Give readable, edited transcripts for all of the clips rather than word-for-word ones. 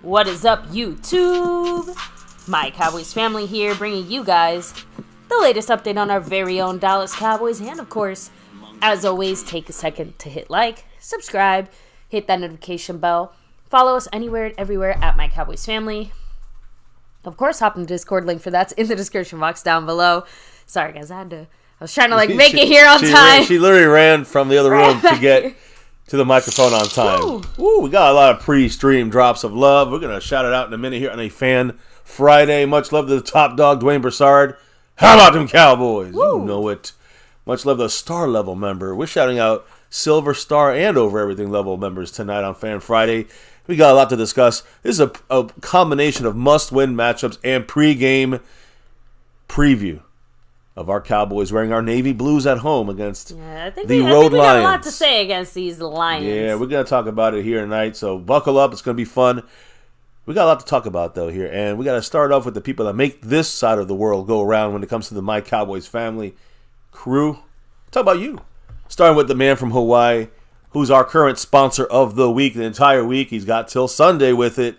What is up, YouTube? My Cowboys family here, bringing you guys the latest update on our very own Dallas Cowboys. And of course, as always, take a second to hit like, subscribe, hit that notification bell. Follow us anywhere and everywhere at My Cowboys Family. Of course, hop in the Discord, link for that's in the description box down below. Sorry, guys, I was trying to make it here on time. She literally ran from the other room to get to the microphone on time. Woo, we got a lot of pre-stream drops of love. We're going to shout it out in a minute here on a Fan Friday. Much love to the top dog, Dwayne Broussard. How about them Cowboys? Woo. You know it. Much love to the star level member. We're shouting out Silver Star and Over Everything level members tonight on Fan Friday. We got a lot to discuss. This is a combination of must-win matchups and pre-game preview of our Cowboys wearing our navy blues at home against I think the Road Lions. We got a lot to say against these Lions. Yeah, we're going to talk about it here tonight, so buckle up. It's going to be fun. We got a lot to talk about, though, here, and we got to start off with the people that make this side of the world go around when it comes to the My Cowboys Family crew. Talk about you. Starting with the man from Hawaii, who's our current sponsor of the week, the entire week. He's got till Sunday with it,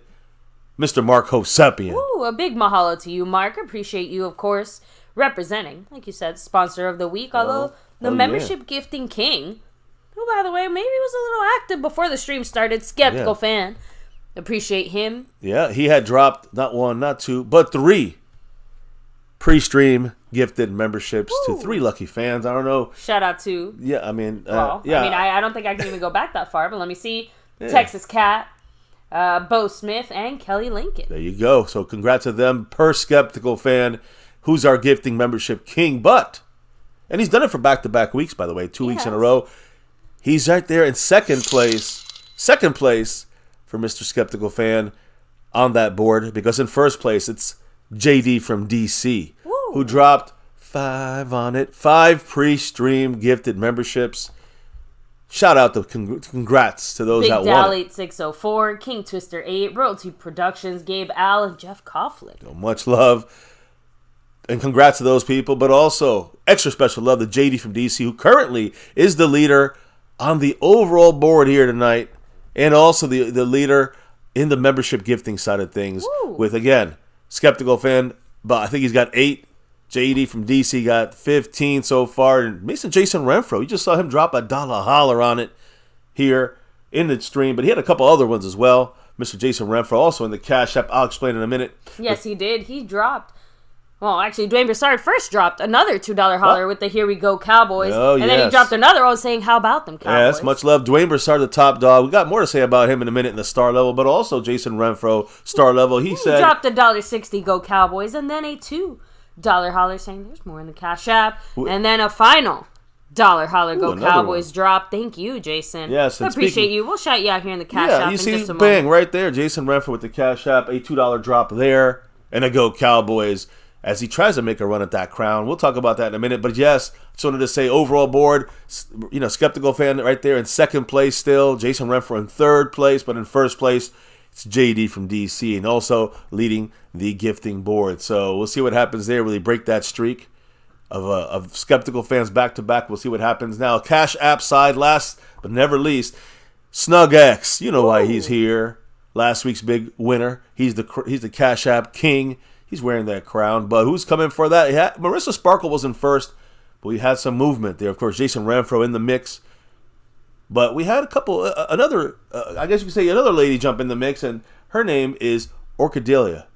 Mr. Mark Hosepian. Ooh, a big mahalo to you, Mark. Appreciate you, of course, representing, like you said, sponsor of the week. Although the membership gifting king, who, by the way, maybe was a little active before the stream started, skeptical fan. Appreciate him. Yeah, he had dropped not one, not two, but three pre-stream gifted memberships to three lucky fans. I don't know. Shout out to. Yeah, I mean, I don't think I can even go back that far, but let me see. Yeah. Texas Cat, Bo Smith, and Kelly Lincoln. There you go. So congrats to them per skeptical fan, who's our gifting membership king. And he's done it for back-to-back weeks, by the way, 2 weeks in a row. He's right there in second place for Mr. Skeptical Fan on that board, because in first place it's JD from DC, who dropped 5 on it. 5 pre-stream gifted memberships. Shout out to congrats to those that won. Big Dal 8604, King Twister 8, Royalty Productions, Gabe Al, and Jeff Coughlin. So much love. And congrats to those people, but also extra special love to JD from DC, who currently is the leader on the overall board here tonight, and also the leader in the membership gifting side of things. With, again, Skeptical Fan, but I think he's got 8. JD from DC got 15 so far. And Jason Renfro, you just saw him drop a dollar holler on it here in the stream, but he had a couple other ones as well. Mr. Jason Renfro also in the Cash App. I'll explain in a minute. Yes, he did. He dropped. Well, actually, Dwayne Broussard first dropped another $2 holler with the Here We Go Cowboys. And then he dropped another one saying, how about them Cowboys? Yes, much love. Dwayne Broussard, the top dog. We got more to say about him in a minute in the star level, but also Jason Renfro, star level. He said, dropped $1.60 Go Cowboys, and then a $2 holler saying there's more in the Cash App. And then a final $1 holler Go Cowboys drop. Thank you, Jason. Yes, I appreciate you. We'll shout you out here in the Cash App. You see, bang, right there. Jason Renfro with the Cash App, a $2 drop there, and a Go Cowboys as he tries to make a run at that crown. We'll talk about that in a minute. But yes, just wanted to say overall board, Skeptical Fan right there in second place still. Jason Renfro in third place, but in first place, it's JD from DC, and also leading the gifting board. So we'll see what happens there. Will he break that streak of Skeptical Fans back-to-back? We'll see what happens now. Cash App side, last but never least, Snug X. You know why he's here. Last week's big winner. He's the Cash App king. He's wearing that crown, but who's coming for that? Marissa Sparkle was in first, but we had some movement there. Of course, Jason Renfro in the mix. But we had a couple, I guess you could say another lady jump in the mix, and her name is Orchidelia.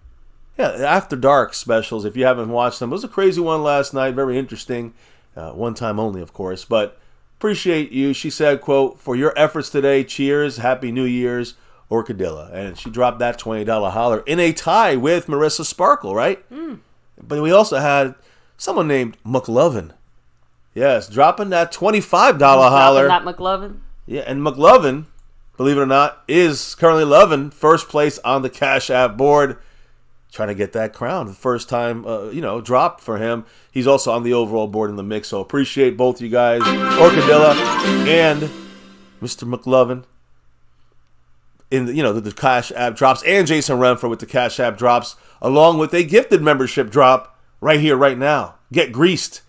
Yeah, After Dark specials, if you haven't watched them. It was a crazy one last night, very interesting. One time only, of course. But appreciate you. She said, quote, for your efforts today, cheers, Happy New Year's, Orchidilla. And she dropped that $20 holler in a tie with Marissa Sparkle, right? But we also had someone named McLovin. Yes, dropping that $25 holler. Not McLovin. Yeah, and McLovin, believe it or not, is currently loving first place on the Cash App board. Trying to get that crown. The first time, drop for him. He's also on the overall board in the mix. So appreciate both you guys, Orchidilla and Mr. McLovin. In the Cash App drops, and Jason Renfro with the Cash App drops, along with a gifted membership drop right here, right now. Get greased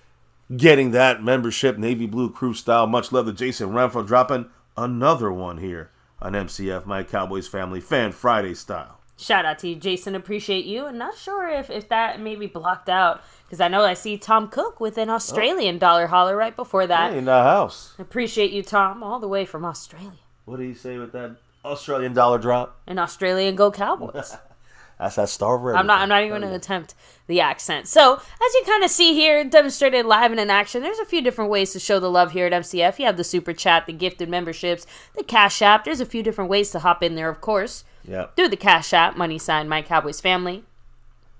getting that membership, Navy Blue Crew style. Much love to Jason Renfro dropping another one here on MCF, My Cowboys Family Fan Friday style. Shout out to you, Jason. Appreciate you. And not sure if that may be blocked out. Because I know I see Tom Cook with an Australian dollar holler right before that. Hey, in the house. Appreciate you, Tom, all the way from Australia. What did he say with that Australian dollar drop? An Australian Go Cowboys. That's that star of I'm not even going to attempt the accent. So, as you kind of see here, demonstrated live and in action, there's a few different ways to show the love here at MCF. You have the Super Chat, the gifted memberships, the Cash App. There's a few different ways to hop in there, of course. Yeah. Through the Cash App, money sign MyCowboysFamily.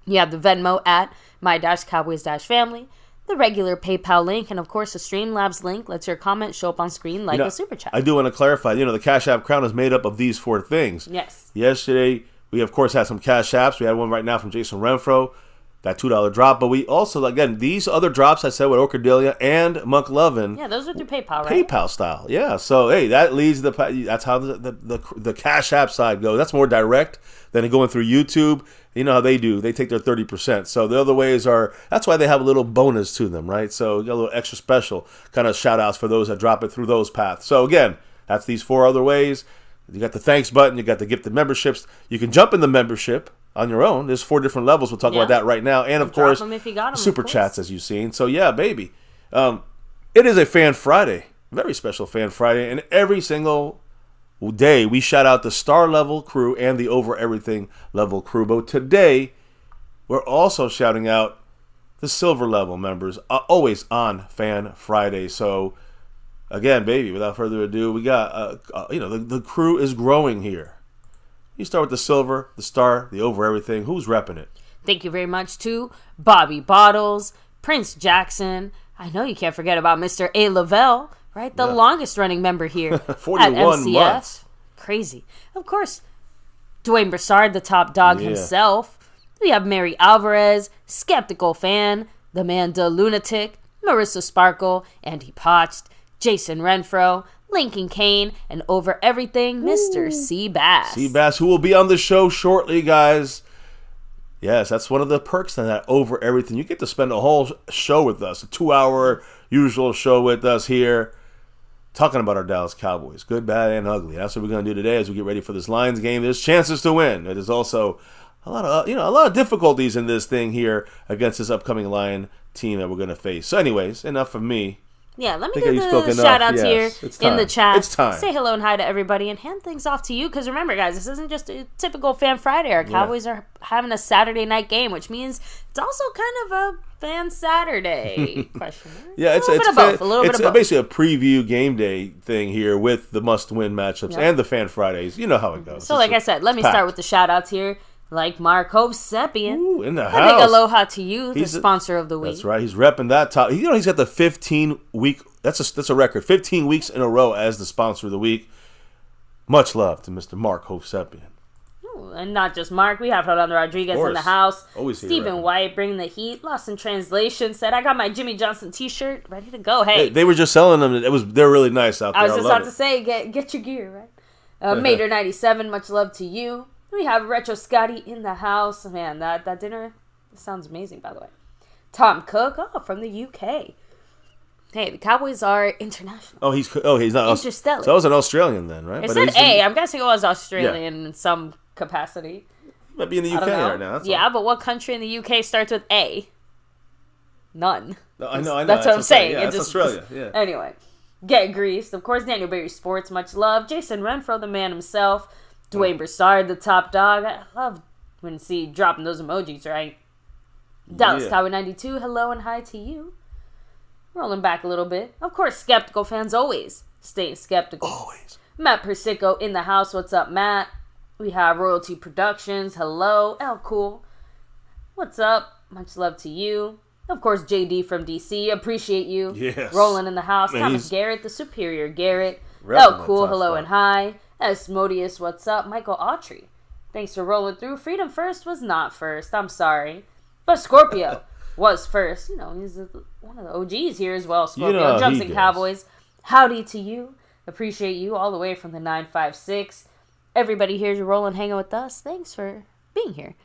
You have the Venmo at My-Cowboys-Family. The regular PayPal link, and of course, the Streamlabs link lets your comment show up on screen like a Super Chat. I do want to clarify, the Cash App crown is made up of these 4 things. Yes. Yesterday, we, of course, had some Cash Apps. We had one right now from Jason Renfro, that $2 drop. But we also, again, these other drops I said with Orcadelia and Monk Lovin'. Yeah, those are through PayPal, right? PayPal style, yeah. So, hey, that leads that's how the Cash App side goes. That's more direct than going through YouTube. You know how they do. They take their 30%. So the other ways that's why they have a little bonus to them, right? So you got a little extra special kind of shout outs for those that drop it through those paths. So again, that's these 4 other ways. You got the thanks button. You got the gifted memberships. You can jump in the membership on your own. There's 4 different levels. We'll talk about that right now. And of course, super chats as you've seen. So yeah, baby. It is a Fan Friday. Very special Fan Friday. And every single day we shout out the star level crew and the over everything level crew. But today we're also shouting out the silver level members, always on Fan Friday. So again, baby, without further ado, we got the crew is growing here. You start with the silver, the star, the over everything. Who's repping it? Thank you very much to Bobby Bottles, Prince Jackson. I know you can't forget about Mr. A. Lavelle, right? The longest running member here 41 at MCF. months. Crazy. Of course, Dwayne Broussard, the top dog himself. We have Mary Alvarez, Skeptical Fan, the Manda Lunatic, Marissa Sparkle, Andy Potched, Jason Renfro, Lincoln Kane, and over everything, Mr. C. Bass. C. Bass, who will be on the show shortly, guys. Yes, that's one of the perks of that over everything. You get to spend a whole show with us, a 2-hour usual show with us here, talking about our Dallas Cowboys, good, bad, and ugly. That's what we're going to do today as we get ready for this Lions game. There's chances to win. There's also a lot of difficulties in this thing here against this upcoming Lion team that we're going to face. So, anyways, enough of me. Yeah, let me do the shout-outs here in the chat. It's time. Say hello and hi to everybody and hand things off to you. Because remember, guys, this isn't just a typical Fan Friday. Our Cowboys are having a Saturday night game, which means it's also kind of a Fan Saturday question. Yeah, it's basically a preview game day thing here with the must-win matchups and the Fan Fridays. You know how it goes. So, like I said, let me start with the shout-outs here. Like Mark Hovsepian. Ooh, in the a house. Big aloha to you, the sponsor of the week. That's right. He's repping that top. He's got the 15-week. That's a record. 15 weeks in a row as the sponsor of the week. Much love to Mr. Mark Hovsepian. And not just Mark. We have Rolando Rodriguez in the house. Always Stephen White bringing the heat. Lost in Translation said, I got my Jimmy Johnson t-shirt ready to go. Hey. They were just selling them. They're really nice out there. I was just about to say, get your gear, right? Mater 97, much love to you. We have Retro Scotty in the house. Man, that dinner sounds amazing, by the way. Tom Cook, from the UK. Hey, the Cowboys are international. He's not interstellar. So I was an Australian then, right? It said A. I'm guessing it was Australian in some capacity. He might be in the UK right now. That's but what country in the UK starts with A? None. No, I know. That's what I'm saying. Yeah, it's Australia. Yeah. Anyway, get greased. Of course, Daniel Berry Sports, much love. Jason Renfro, the man himself. Dwayne Broussard, the top dog. I love when you see dropping those emojis, right? Dallas Cowboy 92, hello and hi to you. Rolling back a little bit. Of course, skeptical fans always stay skeptical. Always. Matt Persico in the house. What's up, Matt? We have Royalty Productions. Hello. El Cool. What's up? Much love to you. Of course, JD from DC. Appreciate you. Yes. Rolling in the house. Thomas Garrett, the superior Garrett. El Cool, hello and hi. Asmodeus, what's up? Michael Autry. Thanks for rolling through. Freedom First was not first. I'm sorry. But Scorpio was first. He's one of the OGs here as well. Scorpio. Jumps and Cowboys. Howdy to you. Appreciate you all the way from the 956. Everybody here's rolling, hanging with us. Thanks for being here.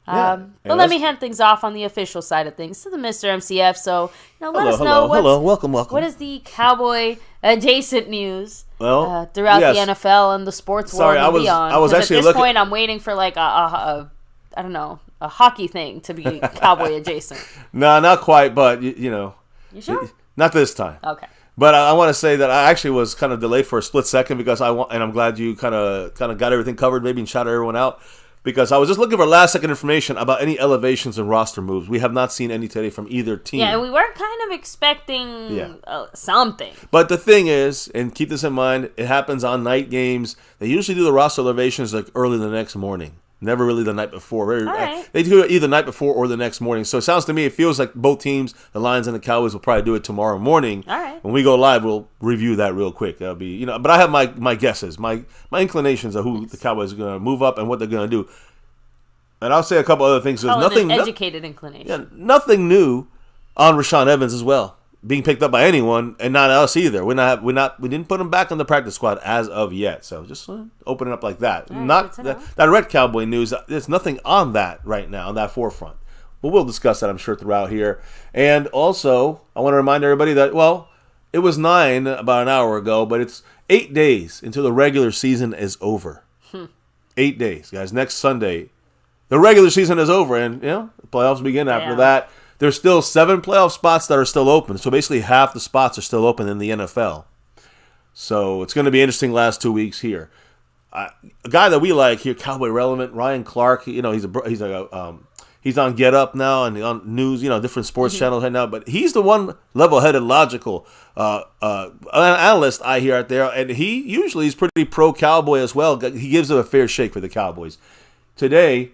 But let me hand things off on the official side of things to the Mr. MCF. So, let us know welcome. what is the Cowboy adjacent news throughout yes. the NFL and the sports Sorry, world and beyond. I was actually at this point, I'm waiting for like I don't know, a hockey thing to be cowboy adjacent. No, not quite, but you know. You sure? Not this time. Okay. But I want to say that I actually was kind of delayed for a split second because and I'm glad you kind of got everything covered, maybe, and shouted everyone out. Because I was just looking for last second information about any elevations and roster moves. We have not seen any today from either team. Yeah, and we were kind of expecting something. But the thing is, and keep this in mind, it happens on night games. They usually do the roster elevations like early the next morning. Never really the night before. Right. They do it either the night before or the next morning. So it sounds to me, it feels like both teams, the Lions and the Cowboys, will probably do it tomorrow morning. All right. When we go live, we'll review that real quick. That'll be, but I have my guesses, my inclinations of who the Cowboys are going to move up and what they're going to do. And I'll say a couple other things. There's nothing educated inclination. Yeah, nothing new on Rashaan Evans as well, being picked up by anyone, and not us either. We didn't put him back on the practice squad as of yet. So just open it up like that. Right, Not that red Cowboy news. There's nothing on that right now on that forefront. But we'll discuss that, I'm sure, throughout here. And also, I want to remind everybody that it was 9 about an hour ago, but it's 8 days until the regular season is over. 8 days, guys. Next Sunday, the regular season is over, and the playoffs begin after that. There's still 7 playoff spots that are still open. So basically half the spots are still open in the NFL. So it's going to be interesting last 2 weeks here. A guy that we like here, Cowboy relevant, Ryan Clark. He's on Get Up now and on news, different sports channels right now. But he's the one level-headed, logical analyst I hear out there, and he usually is pretty pro-Cowboy as well. He gives it a fair shake for the Cowboys. Today,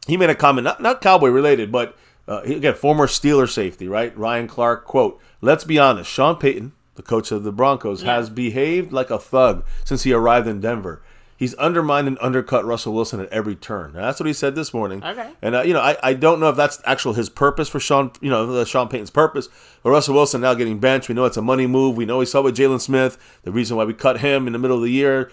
he made a comment, not Cowboy related, but again, former Steeler safety, right? Ryan Clark, quote, "Let's be honest, Sean Payton, the coach of the Broncos, has behaved like a thug since he arrived in Denver. He's undermined and undercut Russell Wilson at every turn." Now, that's what he said this morning. Okay. And, I don't know if that's actual his purpose for Sean Payton's purpose. But Russell Wilson now getting benched. We know it's a money move. We know he saw with Jalen Smith, the reason why we cut him in the middle of the year.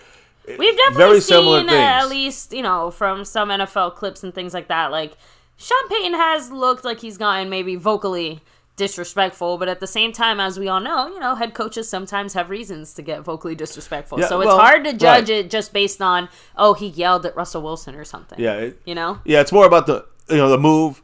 We've definitely seen, at least, from some NFL clips and things like that, like, Sean Payton has looked like he's gotten maybe vocally disrespectful, but at the same time, as we all know, head coaches sometimes have reasons to get vocally disrespectful. Yeah, so it's hard to judge it just based on, he yelled at Russell Wilson or something. Yeah. Yeah, it's more about the move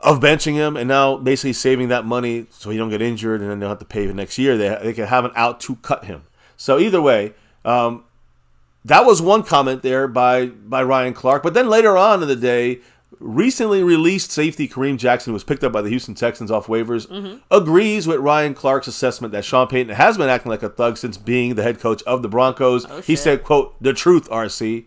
of benching him and now basically saving that money so he don't get injured and then they'll have to pay the next year. They can have an out to cut him. So either way, that was one comment there by Ryan Clark. But then later on in the day, recently released safety Kareem Jackson, who was picked up by the Houston Texans off waivers, agrees with Ryan Clark's assessment that Sean Payton has been acting like a thug since being the head coach of the Broncos. He said, quote, "The truth, RC."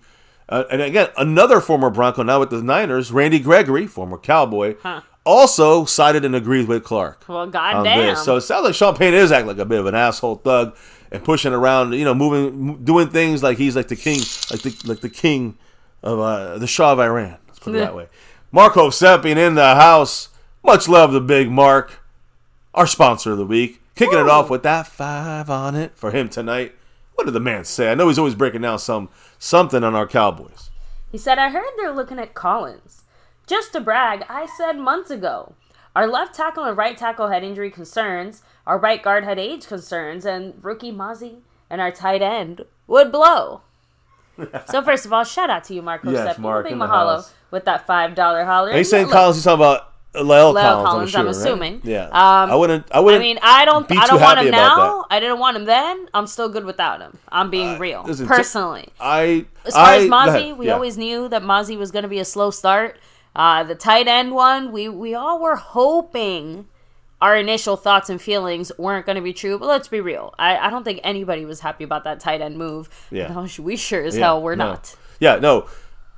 And again, another former Bronco now with the Niners, Randy Gregory, former Cowboy, also sided and agreed with Clark. Well, goddamn. So it sounds like Sean Payton is acting like a bit of an asshole thug and pushing around, moving, doing things like he's like the king, like the king of the Shah of Iran. Let's put it that way. Marco Seppian in the house. Much love to Big Mark, our sponsor of the week. Kicking it off with that 5 on it for him tonight. What did the man say? I know he's always breaking down something on our Cowboys. He said, "I heard they're looking at Collins. Just to brag, I said months ago, our left tackle and right tackle had injury concerns, our right guard had age concerns, and rookie Mozzie and our tight end would blow." So first of all, shout out to you, Marco Seppi. Mark Big in the mahalo house. With that $5 holler. He's saying Collins. He's talking about La'el Collins. I'm assuming. Right? Yeah. I wouldn't. I mean, I don't want him now. That. I didn't want him then. I'm still good without him. I'm being real, personally. As far as Mozzie, we always knew that Mozzie was going to be a slow start. The tight end one, we all were hoping our initial thoughts and feelings weren't going to be true, but let's be real. I don't think anybody was happy about that tight end move. Yeah. No, we sure as hell were not. Yeah, no.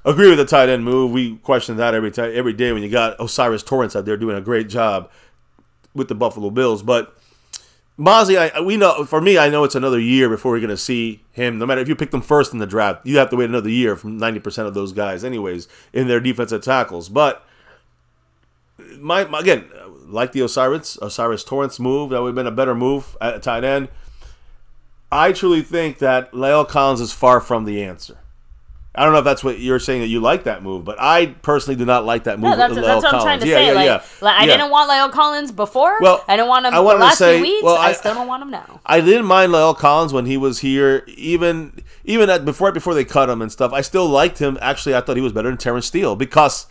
Agree with the tight end move. We question that every day when you got Osiris Torrance out there doing a great job with the Buffalo Bills. But Mozzie, we know. For me, I know it's another year before we're going to see him. No matter if you picked him first in the draft, you have to wait another year from 90% of those guys, anyways, in their defensive tackles. But again, like the Osiris Torrance move, that would have been a better move at tight end. I truly think that La'el Collins is far from the answer. I don't know if that's what you're saying, that you like that move, but I personally do not like that move. No, that's what I'm trying to say. I didn't want La'el Collins before. Well, I didn't want him the last few weeks. Well, I still don't want him now. I didn't mind La'el Collins when he was here, even before they cut him and stuff. I still liked him. Actually, I thought he was better than Terrence Steele because,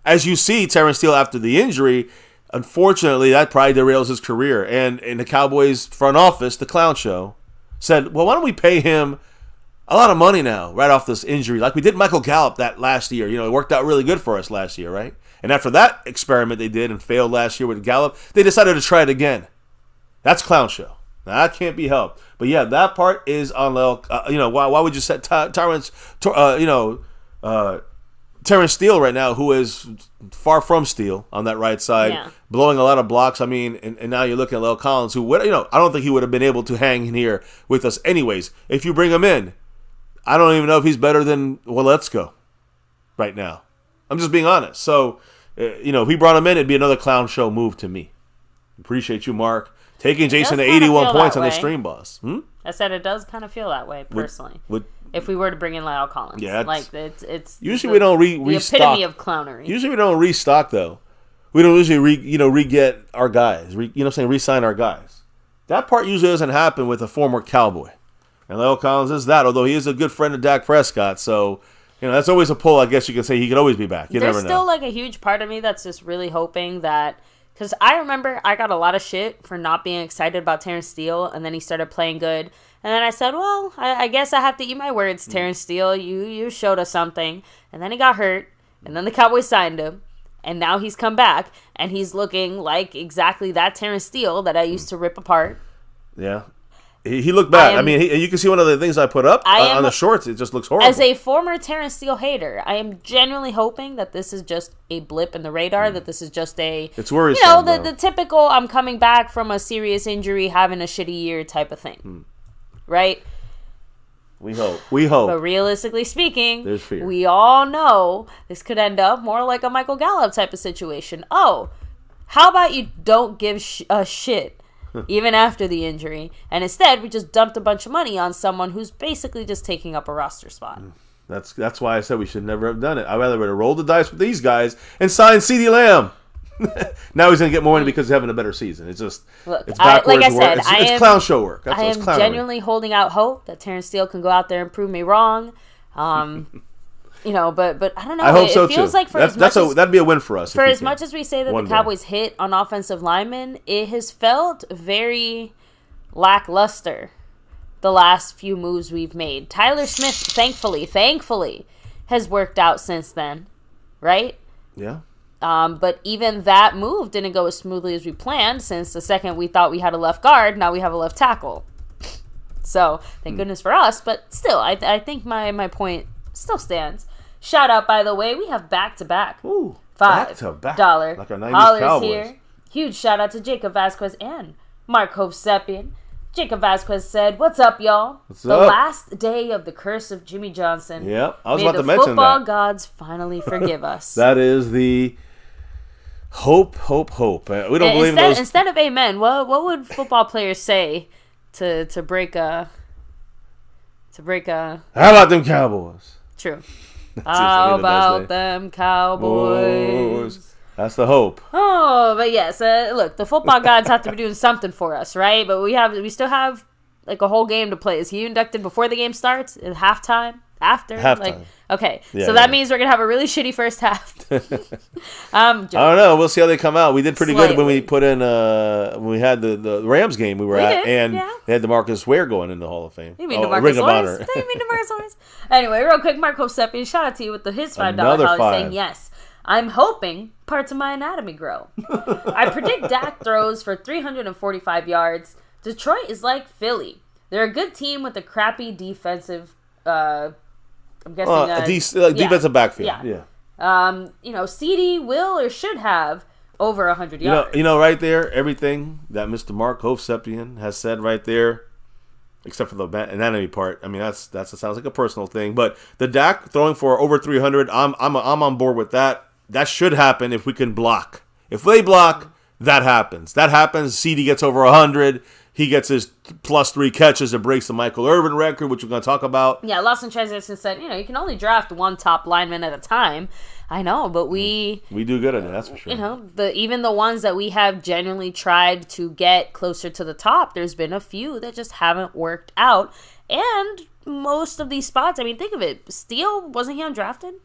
as you see, Terrence Steele after the injury, unfortunately, that probably derails his career. And in the Cowboys front office, the clown show said, well, why don't we pay him a lot of money now right off this injury, like we did Michael Gallup that last year. It worked out really good for us last year, right? And after that experiment they did and failed last year with Gallup, they decided to try it again. That's clown show. Now, that can't be helped. But yeah, that part is on La'el. Why would you set Terrence Steele right now, who is far from Steele on that right side, blowing a lot of blocks. I mean, and now you're looking at La'el Collins, who would, I don't think he would have been able to hang in here with us anyways. If you bring him in, I don't even know if he's better than Let's-Go right now. I'm just being honest. So, if we brought him in, it'd be another clown show move to me. Appreciate you, Mark. Taking Jason to 81 points on the stream boss. I said it does kind of feel that way, personally. If we were to bring in La'el Collins. Yeah. It's usually we don't restock. The epitome of clownery. Usually we don't restock, though. We don't usually re-get our guys. Re-sign our guys. That part usually doesn't happen with a former Cowboy. And La'el Collins is that, although he is a good friend of Dak Prescott. So, that's always a pull. I guess you could say he could always be back. You never know. There's still a huge part of me that's just really hoping that, because I remember I got a lot of shit for not being excited about Terrence Steele, and then he started playing good. And then I said, well, I guess I have to eat my words, Terrence Steele. You showed us something. And then he got hurt, and then the Cowboys signed him. And now he's come back, and he's looking like exactly that Terrence Steele that I used to rip apart. Yeah. He looked bad. You can see one of the things I put up on the shorts. It just looks horrible. As a former Terrence Steele hater, I am genuinely hoping that this is just a blip in the radar, that this is just it's worrisome, the typical I'm coming back from a serious injury, having a shitty year type of thing. Right? We hope. But realistically speaking, there's fear. We all know this could end up more like a Michael Gallup type of situation. Oh, how about you don't give a shit even after the injury, and instead we just dumped a bunch of money on someone who's basically just taking up a roster spot. That's why I said we should never have done it. I'd rather would have rolled the dice with these guys and signed CeeDee Lamb. Now he's going to get more money because he's having a better season. It's just, it's backwards work. It's clown show work. I am genuinely holding out hope that Terrence Steele can go out there and prove me wrong. But I don't know. I hope so feels too. Like that'd be a win for us. For as much as we say that the Cowboys hit on offensive linemen, it has felt very lackluster the last few moves we've made. Tyler Smith, thankfully, has worked out since then, right? Yeah. But even that move didn't go as smoothly as we planned, since the second we thought we had a left guard, now we have a left tackle. So, thank goodness for us, but still, I think my point still stands. Shout out, by the way, we have back-to-back. Ooh, $5 like our 90s Cowboys here. Huge shout out to Jacob Vasquez and Mark Hovsepian. Jacob Vasquez said, "What's up, y'all? The last day of the curse of Jimmy Johnson. Yep, I was about to mention that. Football gods finally forgive us." That is the hope. We don't believe in those. Instead of amen, what would football players say to break a? How about them Cowboys? True. How about them Cowboys? That's the hope. Oh, but yes, look, the football gods have to be doing something for us, right? But we still have like a whole game to play. Is he inducted before the game starts? At halftime? After? Okay, so that means we're gonna have a really shitty first half. I don't know. We'll see how they come out. We did pretty good when we put in when we had the Rams game we at, and they had DeMarcus Ware going in the Hall of Fame. You mean DeMarcus Lawrence? Anyway, real quick, Mark Hovsepian, shout out to you with his $5 holiday saying yes. I'm hoping parts of my anatomy grow. I predict Dak throws for 345 yards. Detroit is like Philly. They're a good team with a crappy defensive. I'm guessing defensive backfield. Yeah. CD will or should have over 100 yards. Right there, everything that Mr. Mark Hovsepian has said right there, except for the anatomy part. I mean, that sounds like a personal thing. But the Dak throwing for over 300, I'm on board with that. That should happen if we can block. If they block, that happens. That happens. CD gets over 100. He gets his +3 catches and breaks the Michael Irvin record, which we're going to talk about. Yeah, Lost in Translation said, you can only draft one top lineman at a time. I know, but we do good at it, that's for sure. Even the ones that we have genuinely tried to get closer to the top, there's been a few that just haven't worked out. And most of these spots, I mean, think of it. Steele, wasn't he undrafted?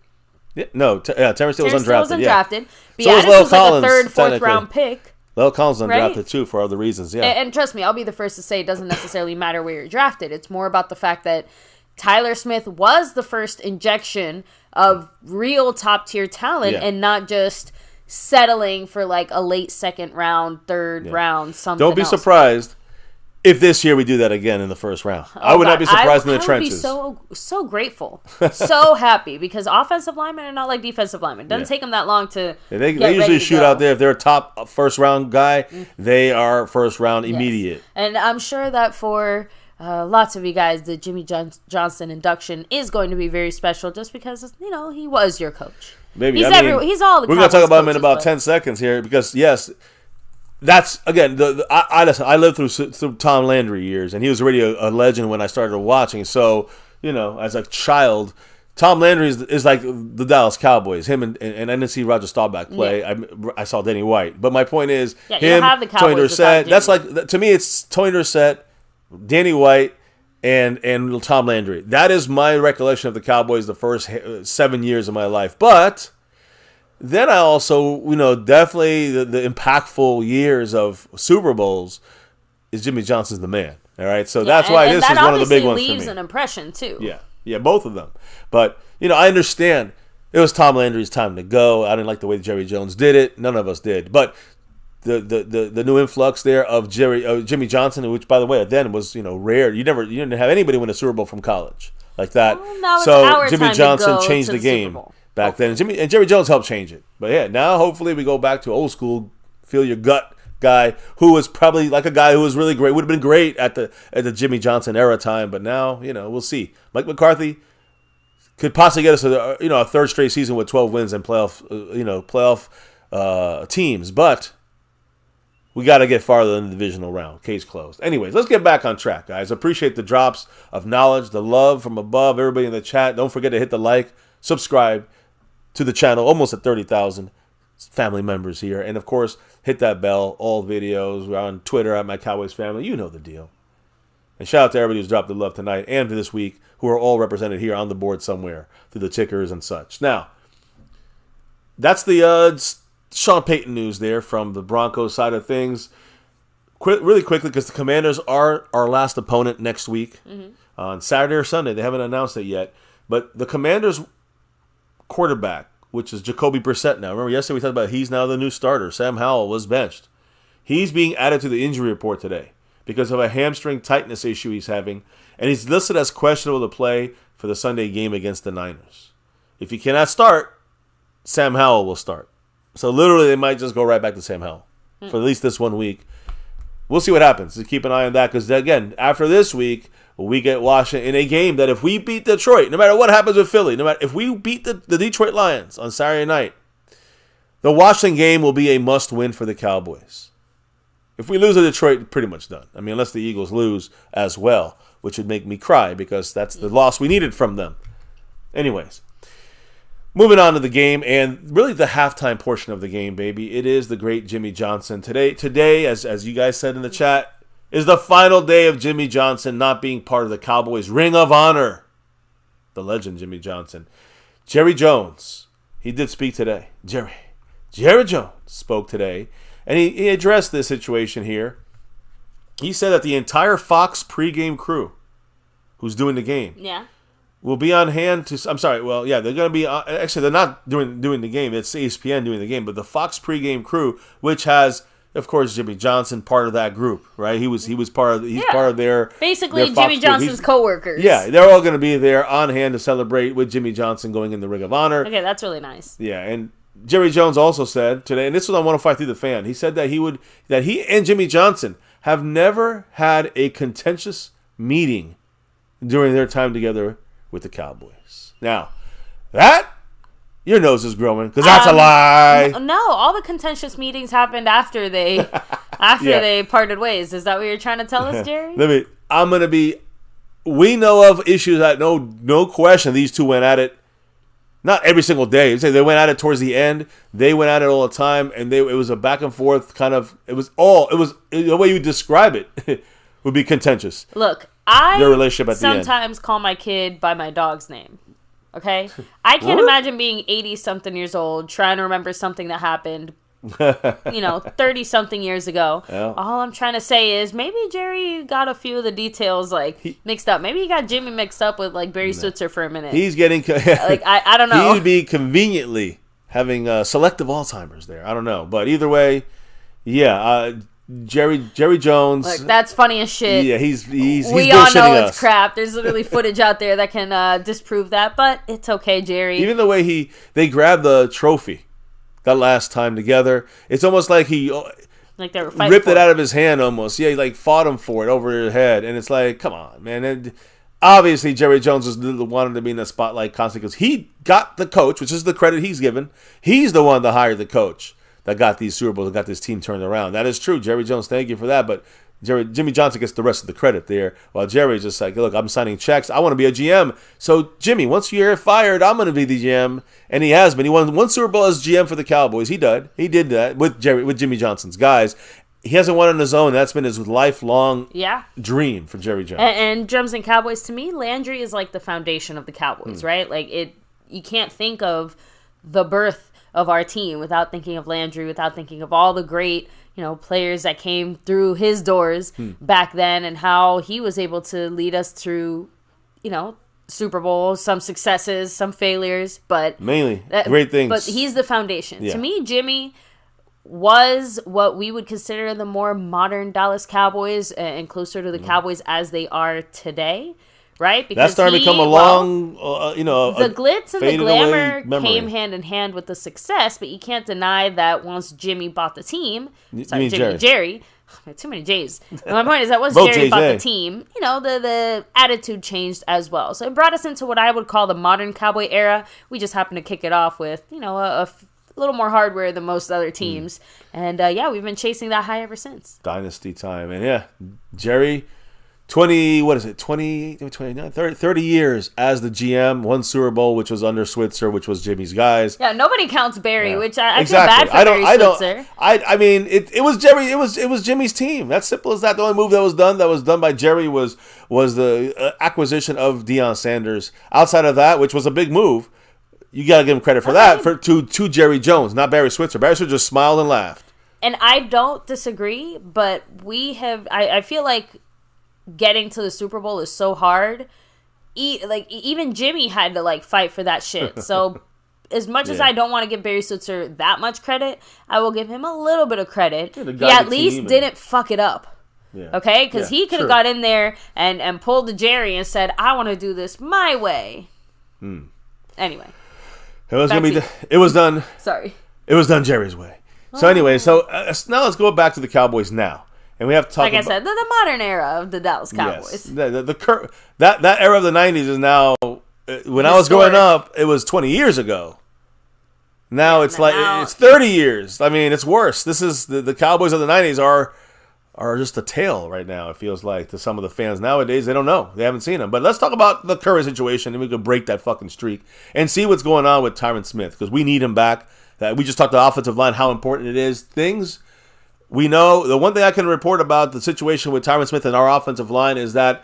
Yeah, no, Terrence Steele was undrafted. Beatis was like a third, fourth round pick. Lel Collins undrafted too for other reasons, yeah. And trust me, I'll be the first to say it doesn't necessarily matter where you're drafted. It's more about the fact that Tyler Smith was the first injection of real top-tier talent and not just settling for like a late second round, third round, something Don't be surprised if this year we do that again in the first round. I would not be surprised in the trenches. I would be so grateful, so happy, because offensive linemen are not like defensive linemen. It doesn't take them that long to They usually shoot out there. If they're a top first-round guy, they are first-round immediate. And I'm sure that for lots of you guys, the Jimmy Johnson induction is going to be very special just because, he was your coach. Maybe. He's all the We're going to talk about him in about 10 seconds here because, yes, that's, again, I lived through Tom Landry years, and he was already a legend when I started watching. So, as a child, Tom Landry is like the Dallas Cowboys. Him and I didn't see Roger Staubach play. Yeah. I saw Danny White. But my point is, him, Tony Dorsett, that's like, to me, it's Tony Dorsett, Danny White, and Tom Landry. That is my recollection of the Cowboys the first 7 years of my life. But then I also, definitely the impactful years of Super Bowls is Jimmy Johnson's the man. All right, so that's why this is one of the big ones for me. That leaves an impression too. Yeah, both of them. But I understand it was Tom Landry's time to go. I didn't like the way Jerry Jones did it. None of us did. But the new influx there of Jimmy Johnson, which by the way then was rare. You didn't have anybody win a Super Bowl from college like that. Well, so Jimmy Johnson changed the game back then, and Jerry Jones helped change it. But yeah, now hopefully we go back to old school, feel your gut guy who was probably like a guy who was really great. Would have been great at the Jimmy Johnson era time, but now we'll see. Mike McCarthy could possibly get us a third straight season with 12 wins and playoff teams, but we got to get farther in the divisional round. Case closed. Anyways, let's get back on track, guys. Appreciate the drops of knowledge, the love from above, everybody in the chat. Don't forget to hit the like, subscribe to the channel. Almost at 30,000 family members here. And, of course, hit that bell. All videos. We're on Twitter at MyCowboysFamily. You know the deal. And shout out to everybody who's dropped the love tonight and to this week, who are all represented here on the board somewhere through the tickers and such. Now, that's the Sean Payton news there from the Broncos side of things. Really quickly, because the Commanders are our last opponent next week on Saturday or Sunday. They haven't announced it yet. But the Commanders quarterback, which is Jacoby Brissett now. Remember yesterday we talked about he's now the new starter. Sam Howell was benched. He's being added to the injury report today because of a hamstring tightness issue he's having. And he's listed as questionable to play for the Sunday game against the Niners. If he cannot start, Sam Howell will start. So literally they might just go right back to Sam Howell for at least this 1 week. We'll see what happens. So keep an eye on that because, again, after this week, we get Washington in a game that if we beat Detroit, no matter what happens with Philly, no matter if we beat the Detroit Lions on Saturday night, the Washington game will be a must-win for the Cowboys. If we lose to Detroit, pretty much done. I mean, unless the Eagles lose as well, which would make me cry because that's the loss we needed from them. Anyways, moving on to the game and really the halftime portion of the game, baby. It is the great Jimmy Johnson. Today, as you guys said in the chat, is the final day of Jimmy Johnson not being part of the Cowboys' Ring of Honor. The legend, Jimmy Johnson. Jerry Jones, he did speak today. Jerry Jones spoke today, and he addressed this situation here. He said that the entire Fox pregame crew who's doing the game will be on hand to... I'm sorry, well, yeah, they're going to be... actually, they're not doing the game. It's ESPN doing the game, but the Fox pregame crew, which has... Of course, Jimmy Johnson, part of that group, right? He's part of their basically their Jimmy Johnson's coworkers. Yeah, they're all going to be there on hand to celebrate with Jimmy Johnson going in the Ring of Honor. Okay, that's really nice. Yeah, and Jerry Jones also said today, and this was on 105 Through the Fan. He said that he and Jimmy Johnson have never had a contentious meeting during their time together with the Cowboys. Now, that Your nose is growing because that's a lie. No, all the contentious meetings happened after they they parted ways. Is that what you're trying to tell us, Jerry? We know of issues that no question these two went at it. Not every single day. They went at it towards the end. They went at it all the time, and it was a back and forth kind of. It was the way you describe it would be contentious. Look, their relationship at the end. Sometimes call my kid by my dog's name. Okay? I can't imagine being 80-something years old trying to remember something that happened, 30-something years ago. Yeah. All I'm trying to say is maybe Jerry got a few of the details, mixed up. Maybe he got Jimmy mixed up with, Barry Switzer for a minute. He's getting... I don't know. He'd be conveniently having selective Alzheimer's there. I don't know. But either way, yeah... Jerry Jones. Look, that's funny as shit. Yeah, he's we all know it's crap. There's literally footage out there that can disprove that, but it's okay, Jerry. Even the way they grabbed the trophy that last time together, it's almost like he they were fighting ripped it out of his hand almost. Yeah, he fought him for it over his head, and it's like, come on, man. And obviously, Jerry Jones was wanted to be in the spotlight constantly because he got the coach, which is the credit he's given. He's the one that hired the coach that got these Super Bowls and got this team turned around. That is true. Jerry Jones, thank you for that. But Jimmy Johnson gets the rest of the credit there, while Jerry's just like, look, I'm signing checks. I want to be a GM. So, Jimmy, once you're fired, I'm going to be the GM. And he has been. He won one Super Bowl as GM for the Cowboys. He did that with Jimmy Johnson's guys. He hasn't won on his own. That's been his lifelong dream for Jerry Jones. And Drums and Cowboys, to me, Landry is like the foundation of the Cowboys, right? You can't think of the birth of our team without thinking of Landry, without thinking of all the great, players that came through his doors back then and how he was able to lead us through, Super Bowls, some successes, some failures, but mainly great things. But he's the foundation. Yeah. To me, Jimmy was what we would consider the more modern Dallas Cowboys and closer to the Cowboys as they are today. Right? Because that's starting to become the glitz and the glamour came hand in hand with the success, but you can't deny that once Jimmy bought the team, Jerry, too many J's. My point is that once Jerry bought the team, the attitude changed as well. So it brought us into what I would call the modern Cowboy era. We just happened to kick it off with, a little more hardware than most other teams. And we've been chasing that high ever since. Dynasty time. And Jerry... 29, 30 years as the GM, one Super Bowl, which was under Switzer, which was Jimmy's guys. Yeah, nobody counts Barry, which I feel bad for Barry Switzer. I mean, it was Jerry. It was Jimmy's team. That's simple as that. The only move that was done by Jerry was the acquisition of Deion Sanders. Outside of that, which was a big move, you got to give him credit for that. To Jerry Jones, not Barry Switzer. Barry Switzer just smiled and laughed. And I don't disagree, but I feel like getting to the Super Bowl is so hard. Even Jimmy had to fight for that shit. So as much as I don't want to give Barry Switzer that much credit, I will give him a little bit of credit. He at least didn't fuck it up. Yeah. Okay? Because he could have got in there and pulled the Jerry and said, I want to do this my way. Anyway. It was done. Sorry. It was done Jerry's way. So anyway, now let's go back to the Cowboys now. And we have to talk like I said, the modern era of the Dallas Cowboys. Yes. That era of the 90s is now, when I was growing up, it was 20 years ago. Now it's it's 30 years. I mean, it's worse. This is the Cowboys of the 90s are just a tale right now, it feels like, to some of the fans nowadays. They don't know. They haven't seen them. But let's talk about the current situation, and we could break that fucking streak and see what's going on with Tyron Smith, because we need him back. We just talked the offensive line, how important it is. We know the one thing I can report about the situation with Tyron Smith and our offensive line is that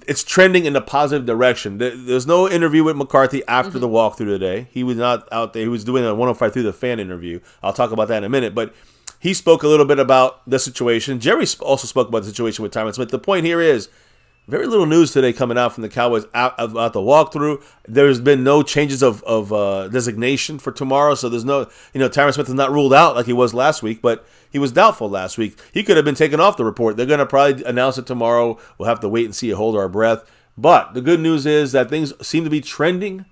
it's trending in a positive direction. There's no interview with McCarthy after the walkthrough today. He was not out there. He was doing a 105 through the fan interview. I'll talk about that in a minute. But he spoke a little bit about the situation. Jerry also spoke about the situation with Tyron Smith. The point here is very little news today coming out from the Cowboys about the walkthrough. There's been no changes of designation for tomorrow, so there's no, Tyron Smith is not ruled out like he was last week, but he was doubtful last week. He could have been taken off the report. They're going to probably announce it tomorrow. We'll have to wait and see and hold our breath. But the good news is that things seem to be trending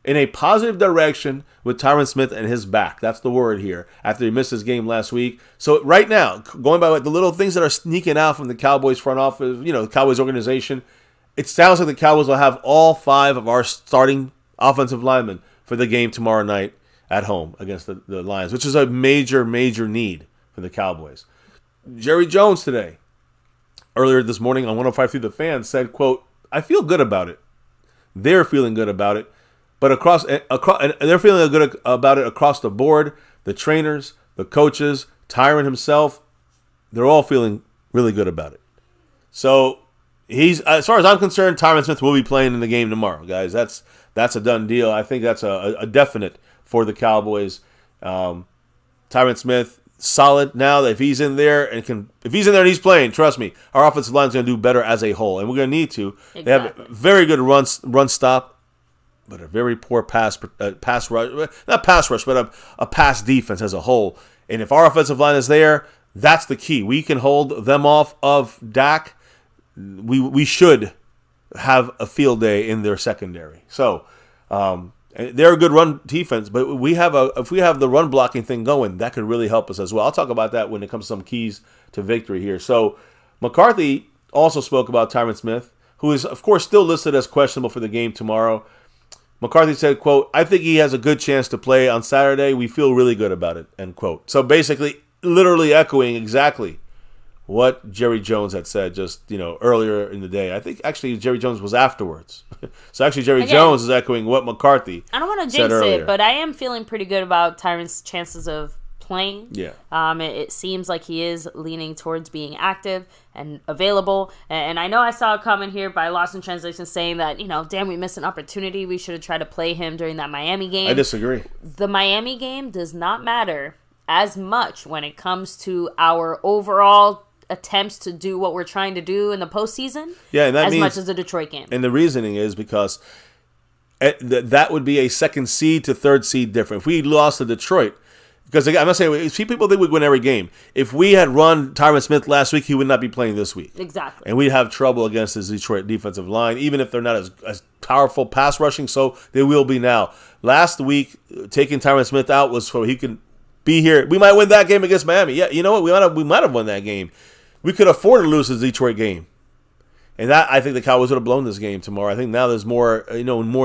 in a positive direction with Tyron Smith and his back. That's the word here, after he missed his game last week. So right now, going by the little things that are sneaking out from the Cowboys front office, the Cowboys organization, it sounds like the Cowboys will have all 5 of our starting offensive linemen for the game tomorrow night at home against the Lions, which is a major, major need for the Cowboys. Jerry Jones today, earlier this morning on 105 Through the Fan, said, quote, I feel good about it. They're feeling good about it. But and they're feeling good about it across the board. The trainers, the coaches, Tyron himself, they're all feeling really good about it. So as far as I'm concerned, Tyron Smith will be playing in the game tomorrow, guys. That's a done deal. I think that's a definite for the Cowboys. Tyron Smith, solid now. That if he's in there and he's playing, trust me, our offensive line is going to do better as a whole, and we're going to need to. Exactly. They have a very good run stop, but a very poor pass rush, not pass rush, but a pass defense as a whole. And if our offensive line is there, that's the key. We can hold them off of Dak. We should have a field day in their secondary. So they're a good run defense, but if we have the run blocking thing going, that could really help us as well. I'll talk about that when it comes to some keys to victory here. So McCarthy also spoke about Tyron Smith, who is, of course, still listed as questionable for the game tomorrow. McCarthy said, quote, I think he has a good chance to play on Saturday. We feel really good about it, end quote. So basically, literally echoing exactly what Jerry Jones had said just, earlier in the day. I think actually Jerry Jones was afterwards. So actually Jerry Jones is echoing what McCarthy I don't want to jinx it, but I am feeling pretty good about Tyron's chances of playing. Yeah. It seems like he is leaning towards being active and available. And I know I saw a comment here by Lost in Translation saying that, damn, we missed an opportunity. We should have tried to play him during that Miami game. I disagree. The Miami game does not matter as much when it comes to our overall attempts to do what we're trying to do in the postseason, and that as means, much as the Detroit game. And the reasoning is because that would be a second seed to third seed difference. If we lost to Detroit, because again, I'm not saying people think we'd win every game. If we had run Tyron Smith last week, he would not be playing this week. Exactly. And we'd have trouble against the Detroit defensive line, even if they're not as powerful pass rushing, so they will be now. Last week, taking Tyron Smith out was so he can be here. We might win that game against Miami. Yeah, you know what? We might have won that game. We could afford to lose the Detroit game. And that, I think the Cowboys would have blown this game tomorrow. I think now there's more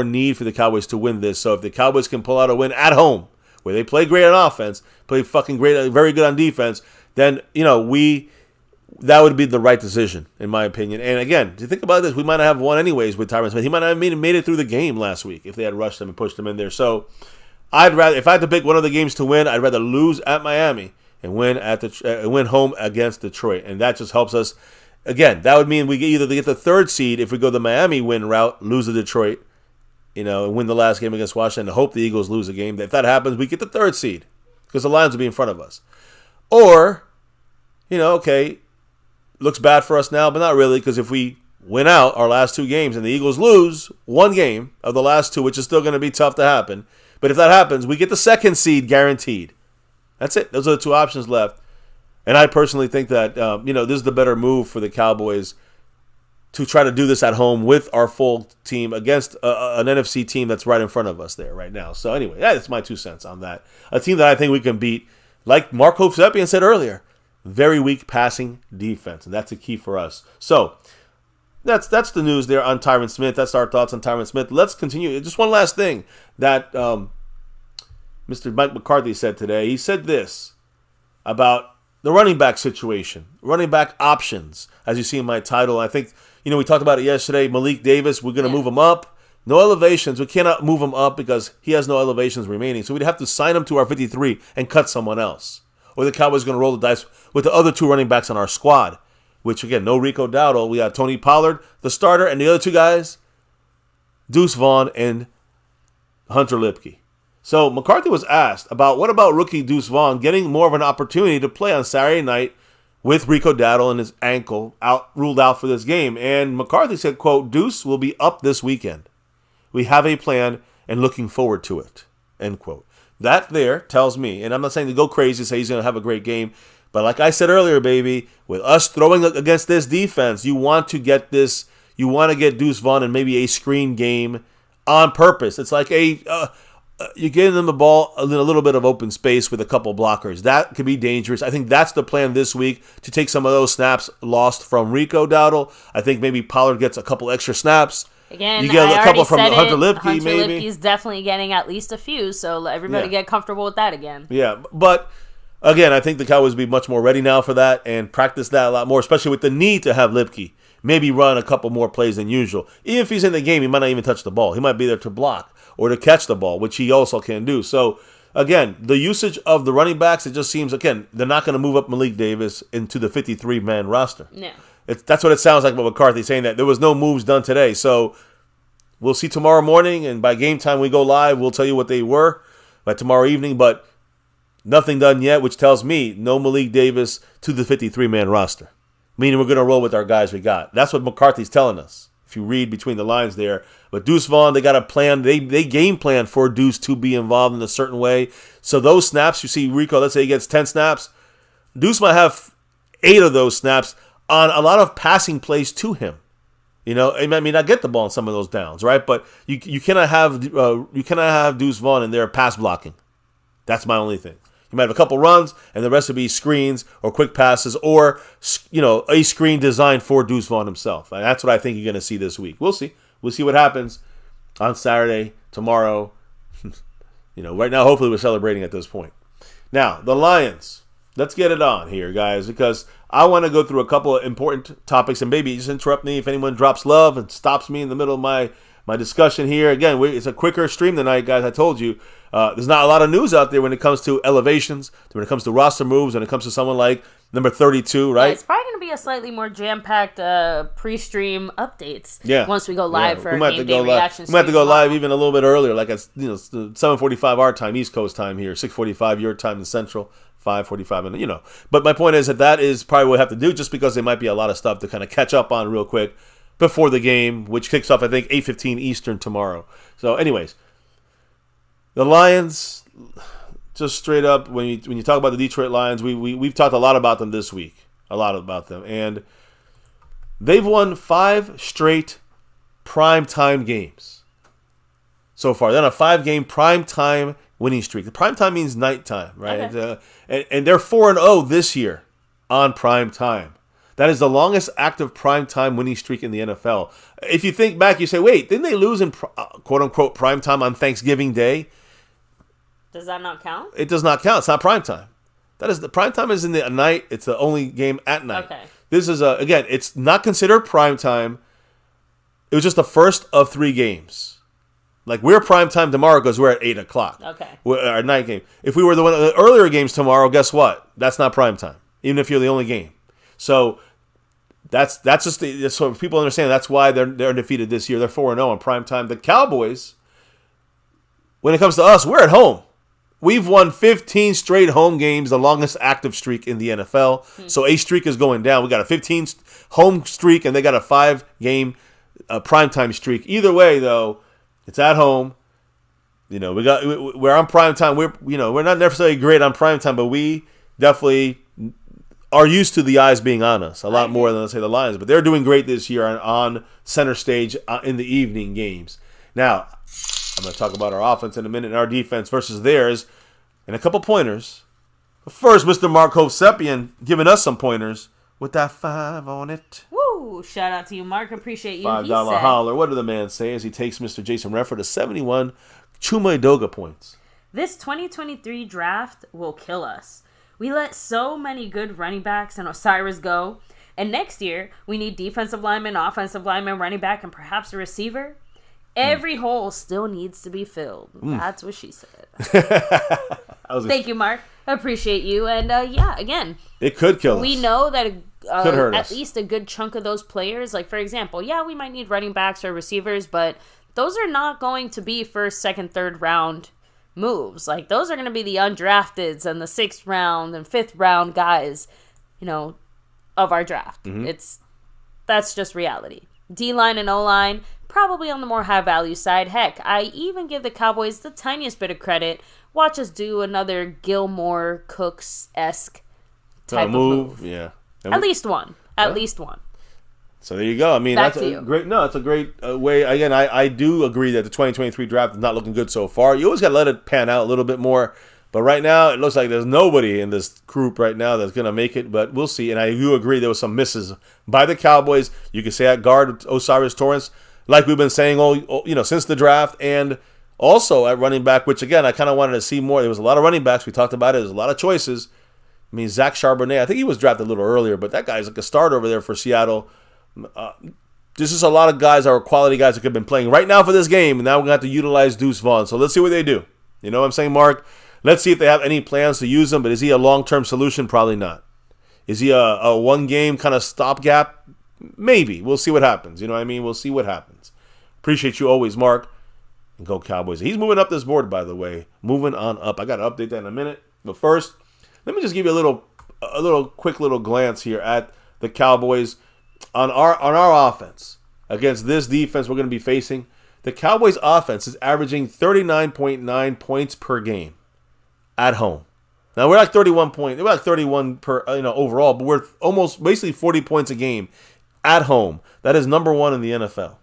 need for the Cowboys to win this. So if the Cowboys can pull out a win at home, where they play great on offense, play fucking great, very good on defense, then, that would be the right decision, in my opinion. And again, to think about this, we might have won anyways with Tyron Smith. He might not have made it through the game last week if they had rushed him and pushed him in there. So I'd rather, if I had to pick one of the games to win, I'd rather lose at Miami and win home against Detroit, and that just helps us. Again, that would mean we either get the third seed if we go the Miami win route, lose to Detroit, and win the last game against Washington, and hope the Eagles lose a game. If that happens, we get the third seed because the Lions will be in front of us. Or, okay, looks bad for us now, but not really, because if we win out our last two games and the Eagles lose one game of the last two, which is still going to be tough to happen, but if that happens, we get the second seed guaranteed. That's it. Those are the two options left. And I personally think that, this is the better move for the Cowboys to try to do this at home with our full team against an NFC team that's right in front of us there right now. So anyway, that's my 2 cents on that. A team that I think we can beat, like Mark Hovsepian said earlier, very weak passing defense. And that's a key for us. So that's the news there on Tyron Smith. That's our thoughts on Tyron Smith. Let's continue. Just one last thing that Mr. Mike McCarthy said today. He said this about the running back situation, running back options, as you see in my title. I think, we talked about it yesterday. Malik Davis, we're going to move him up. No elevations. We cannot move him up because he has no elevations remaining. So we'd have to sign him to our 53 and cut someone else. Or the Cowboys are going to roll the dice with the other two running backs on our squad, which, again, no Rico Dowdle. We got Tony Pollard, the starter, and the other two guys, Deuce Vaughn and Hunter Lipke. So McCarthy was asked what about rookie Deuce Vaughn getting more of an opportunity to play on Saturday night with Rico Dowdle and his ankle ruled out for this game. And McCarthy said, quote, Deuce will be up this weekend. We have a plan and looking forward to it, end quote. That there tells me, and I'm not saying to go crazy, say he's going to have a great game, but like I said earlier, baby, with us throwing against this defense, you want to get Deuce Vaughn in maybe a screen game on purpose. It's like you're giving them the ball in a little bit of open space with a couple blockers. That could be dangerous. I think that's the plan this week, to take some of those snaps lost from Rico Dowdle. I think maybe Pollard gets a couple extra snaps, Again, you get I a couple already from said Hunter it. Lipke, Hunter maybe. Lipke's definitely getting at least a few, so let everybody get comfortable with that again. Yeah, but again, I think the Cowboys will be much more ready now for that and practice that a lot more, especially with the need to have Lipke maybe run a couple more plays than usual. Even if he's in the game, he might not even touch the ball. He might be there to block or to catch the ball, which he also can do. So, again, the usage of the running backs, it just seems, again, they're not going to move up Malik Davis into the 53-man roster. No. That's what it sounds like with McCarthy saying that. There was no moves done today. So we'll see tomorrow morning, and by game time we go live, we'll tell you what they were by tomorrow evening. But nothing done yet, which tells me no Malik Davis to the 53-man roster. Meaning we're going to roll with our guys we got. That's what McCarthy's telling us, if you read between the lines there. But Deuce Vaughn, they got a plan. They game plan for Deuce to be involved in a certain way. So those snaps, you see Rico, let's say he gets 10 snaps. Deuce might have 8 of those snaps on a lot of passing plays to him. You know, he may not get the ball on some of those downs, right? But you cannot have Deuce Vaughn in there pass blocking. That's my only thing. You might have a couple runs, and the rest would be screens or quick passes or, a screen designed for Deuce Vaughn himself. And that's what I think you're going to see this week. We'll see. We'll see what happens on Saturday, tomorrow. Right now, hopefully we're celebrating at this point. Now, the Lions. Let's get it on here, guys, because I want to go through a couple of important topics. And maybe just interrupt me if anyone drops love and stops me in the middle of my discussion here. Again, it's a quicker stream tonight, guys. I told you. There's not a lot of news out there when it comes to elevations, when it comes to roster moves, when it comes to someone like number 32, right? Yeah, it's probably going to be a slightly more jam-packed pre-stream updates. Yeah. Once we go live for our game day reactions. We might have to go live even a little bit earlier, like at 7:45 our time, East Coast time here, 6:45 your time in Central, 5:45, and But my point is that is probably what we have to do, just because there might be a lot of stuff to kind of catch up on real quick before the game, which kicks off, I think, 8:15 Eastern tomorrow. So, anyways, the Lions, just straight up, when you talk about the Detroit Lions, we've talked a lot about them this week, and they've won 5 straight primetime games so far. They're on a 5-game primetime winning streak. The primetime means nighttime, right? Okay. And they're 4-0 this year on primetime. That is the longest active primetime winning streak in the NFL. If you think back, you say, wait, didn't they lose in quote-unquote primetime on Thanksgiving Day? Does that not count? It does not count. It's not primetime. The primetime is in the night. It's the only game at night. Okay. This is, again, it's not considered primetime. It was just the first of 3 games. Like, we're primetime tomorrow because we're at 8 o'clock. Okay. Our night game. If we were the earlier games tomorrow, guess what? That's not primetime, even if you're the only game. So that's just so people understand. That's why they're undefeated this year. They're 4-0 on primetime. The Cowboys, when it comes to us, we're at home. We've won 15 straight home games, the longest active streak in the NFL. So a streak is going down. We got a 15 home streak, and they got a 5-game primetime streak. Either way, though, it's at home. We're on primetime. We're not necessarily great on primetime, but we definitely are used to the eyes being on us a lot more than, let's say, the Lions. But they're doing great this year on center stage in the evening games. Now, I'm going to talk about our offense in a minute and our defense versus theirs and a couple pointers. But first, Mr. Mark Hovsepian giving us some pointers with that 5 on it. Woo! Shout out to you, Mark. Appreciate you. $5 holler. What did the man say as he takes Mr. Jason Redford to 71 Chuma Edoga points? This 2023 draft will kill us. We let so many good running backs and Osiris go. And next year, we need defensive lineman, offensive lineman, running back, and perhaps a receiver. Every hole still needs to be filled. That's what she said. Thank you, Mark. I appreciate you. And again, it could kill us. We know that Could at least a good chunk of those players, like for example, we might need running backs or receivers, but those are not going to be first, second, third round moves. Like those are going to be the undrafteds and the 6th round and 5th round guys, of our draft. That's just reality. D-line and O-line, probably on the more high-value side. Heck, I even give the Cowboys the tiniest bit of credit. Watch us do another Gilmore Cooks-esque type of move. Yeah. At least one. At least one. So there you go. I mean, that's a great. No, it's a great way. Again, I do agree that the 2023 draft is not looking good so far. You always got to let it pan out a little bit more. But right now, it looks like there's nobody in this group right now that's going to make it. But we'll see. And I do agree there was some misses by the Cowboys. You could say at guard, Osiris Torrance. like we've been saying since the draft, and also at running back, which again I kind of wanted to see more. There was a lot of running backs. We talked about it. There's a lot of choices. I mean, Zach Charbonnet, I think he was drafted a little earlier, but that guy's like a starter over there for Seattle. This is a lot of guys that are quality guys that could have been playing right now for this game, and now we're going to have to utilize Deuce Vaughn. So let's see what they do. You know what I'm saying, Mark? Let's see if they have any plans to use him, but is he a long-term solution? Probably not. Is he a one-game kind of stopgap? Maybe. We'll see what happens. You know what I mean? We'll see what happens. Appreciate you always, Mark. And go Cowboys. He's moving up this board, by the way. Moving on up. I got to update that in a minute. But first, let me just give you a quick little glance here at the Cowboys on our offense against this defense we're going to be facing. The Cowboys offense is averaging 39.9 points per game at home. Now we're like 31 per overall, but we're almost basically 40 points a game at home. That is number one in the NFL.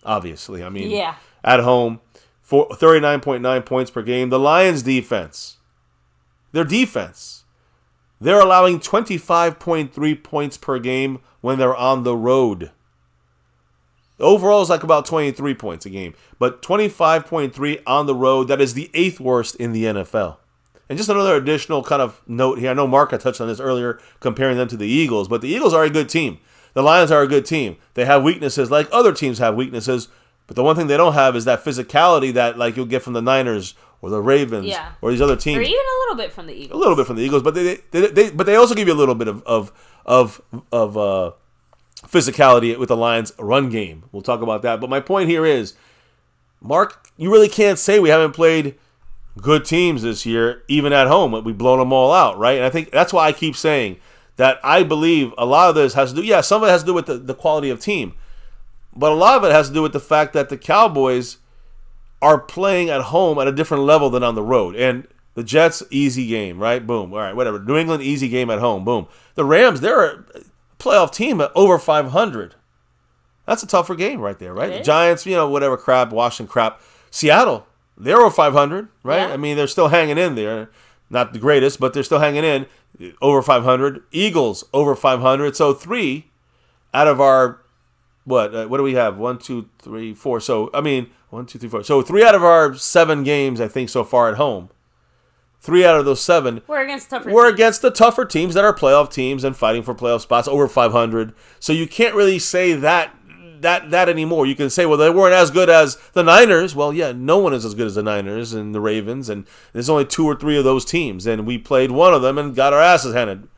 Obviously, I mean, yeah. At home, 39.9 points per game. The Lions defense, their defense, they're allowing 25.3 points per game when they're on the road. Overall, it's like about 23 points a game, but 25.3 on the road. That is the 8th worst in the NFL. And just another additional kind of note here. I know Mark had touched on this earlier, comparing them to the Eagles, but the Eagles are a good team. The Lions are a good team. They have weaknesses like other teams have weaknesses, but the one thing they don't have is that physicality that like you'll get from the Niners or the Ravens or these other teams. Or even a little bit from the Eagles. A little bit from the Eagles, but they also give you a little bit of physicality with the Lions' run game. We'll talk about that. But my point here is, Mark, you really can't say we haven't played good teams this year, even at home. We've blown them all out, right? And I think that's why I keep saying that I believe a lot of this has to do, some of it has to do with the quality of team, but a lot of it has to do with the fact that the Cowboys are playing at home at a different level than on the road. And the Jets, easy game, right? Boom. All right, whatever. New England, easy game at home. Boom. The Rams, they're a playoff team at over 500. That's a tougher game right there, right? The Giants, whatever crap, Washington crap. Seattle, they're over 500, right? Yeah. I mean, they're still hanging in there. Not the greatest, but they're still hanging in. Over 500. Eagles, over 500. So 3 out of our, what do we have? 1, 2, 3, 4. So, 1, 2, 3, 4. So 3 out of our 7 games, I think, so far at home. 3 out of those 7. We're against the tougher teams that are playoff teams and fighting for playoff spots, over 500. So you can't really say that anymore. You can say, well, they weren't as good as the Niners. Well, yeah, no one is as good as the Niners and the Ravens, and there's only 2 or 3 of those teams, and we played one of them and got our asses handed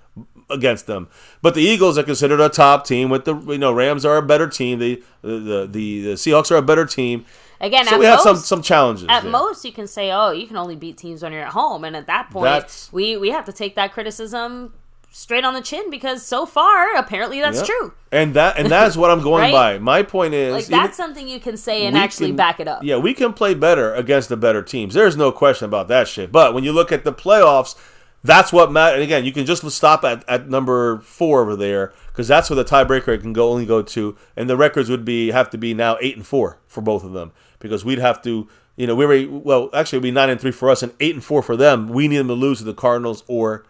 against them. But the Eagles are considered a top team. With the Rams are a better team. The Seahawks are a better team. Again, so we have some challenges. At most, you can say, you can only beat teams when you're at home, and at that point, we have to take that criticism straight on the chin, because so far, apparently, that's true. And that's what I'm going right? by. My point is, like, that's something you can say and actually back it up. Yeah, we can play better against the better teams. There's no question about that shit. But when you look at the playoffs, that's what matters. And again, you can just stop at number 4 over there, because that's where the tiebreaker can only go to, and the records would have to be now 8-4 for both of them, because we'd have to, it'd be 9-3 for us and 8-4 for them. We need them to lose to the Cardinals or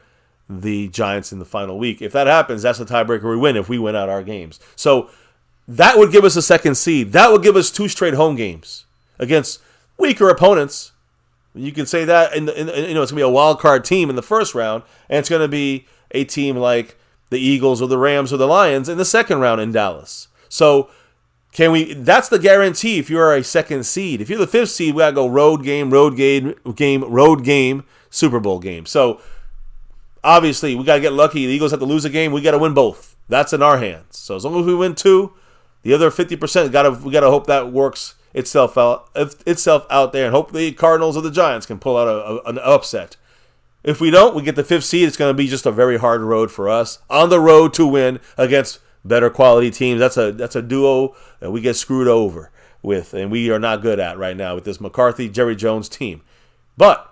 the Giants in the final week. If that happens, that's the tiebreaker. We win if we win out our games. So that would give us a second seed. That would give us 2 straight home games against weaker opponents. You can say that it's going to be a wild card team in the first round, and it's going to be a team like the Eagles or the Rams or the Lions in the second round in Dallas. So that's the guarantee if you're a second seed. If you're the 5th seed, we got to go road game, Super Bowl game. So obviously, we got to get lucky. The Eagles have to lose a game. We got to win both. That's in our hands. So as long as we win 2, the other 50%, we got to hope that works itself out there, and hope the Cardinals or the Giants can pull out an upset. If we don't, we get the 5th seed. It's going to be just a very hard road for us on the road to win against better quality teams. That's a duo that we get screwed over with, and we are not good at right now with this McCarthy, Jerry Jones team. But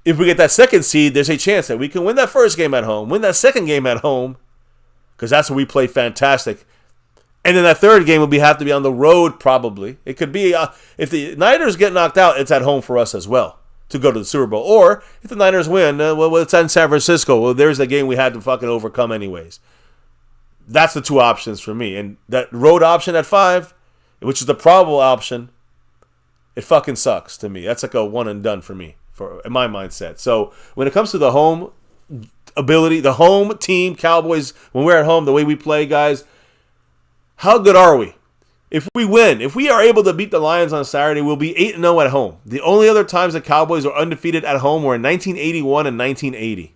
if we get that 2nd seed, there's a chance that we can win that 1st game at home, win that 2nd game at home, because that's when we play fantastic. And then that 3rd game will have to be on the road, probably. It could be, if the Niners get knocked out, it's at home for us as well to go to the Super Bowl. Or if the Niners win, it's in San Francisco. Well, there's a game we had to fucking overcome anyways. That's the 2 options for me. And that road option at 5 which is the probable option, it fucking sucks to me. That's like a one and done for me, in my mindset. So when it comes to the home ability, the home team, Cowboys, when we're at home, the way we play, guys, how good are we? If we win, if we are able to beat the Lions on Saturday, we'll be 8-0 at home. The only other times the Cowboys were undefeated at home were in 1981 and 1980.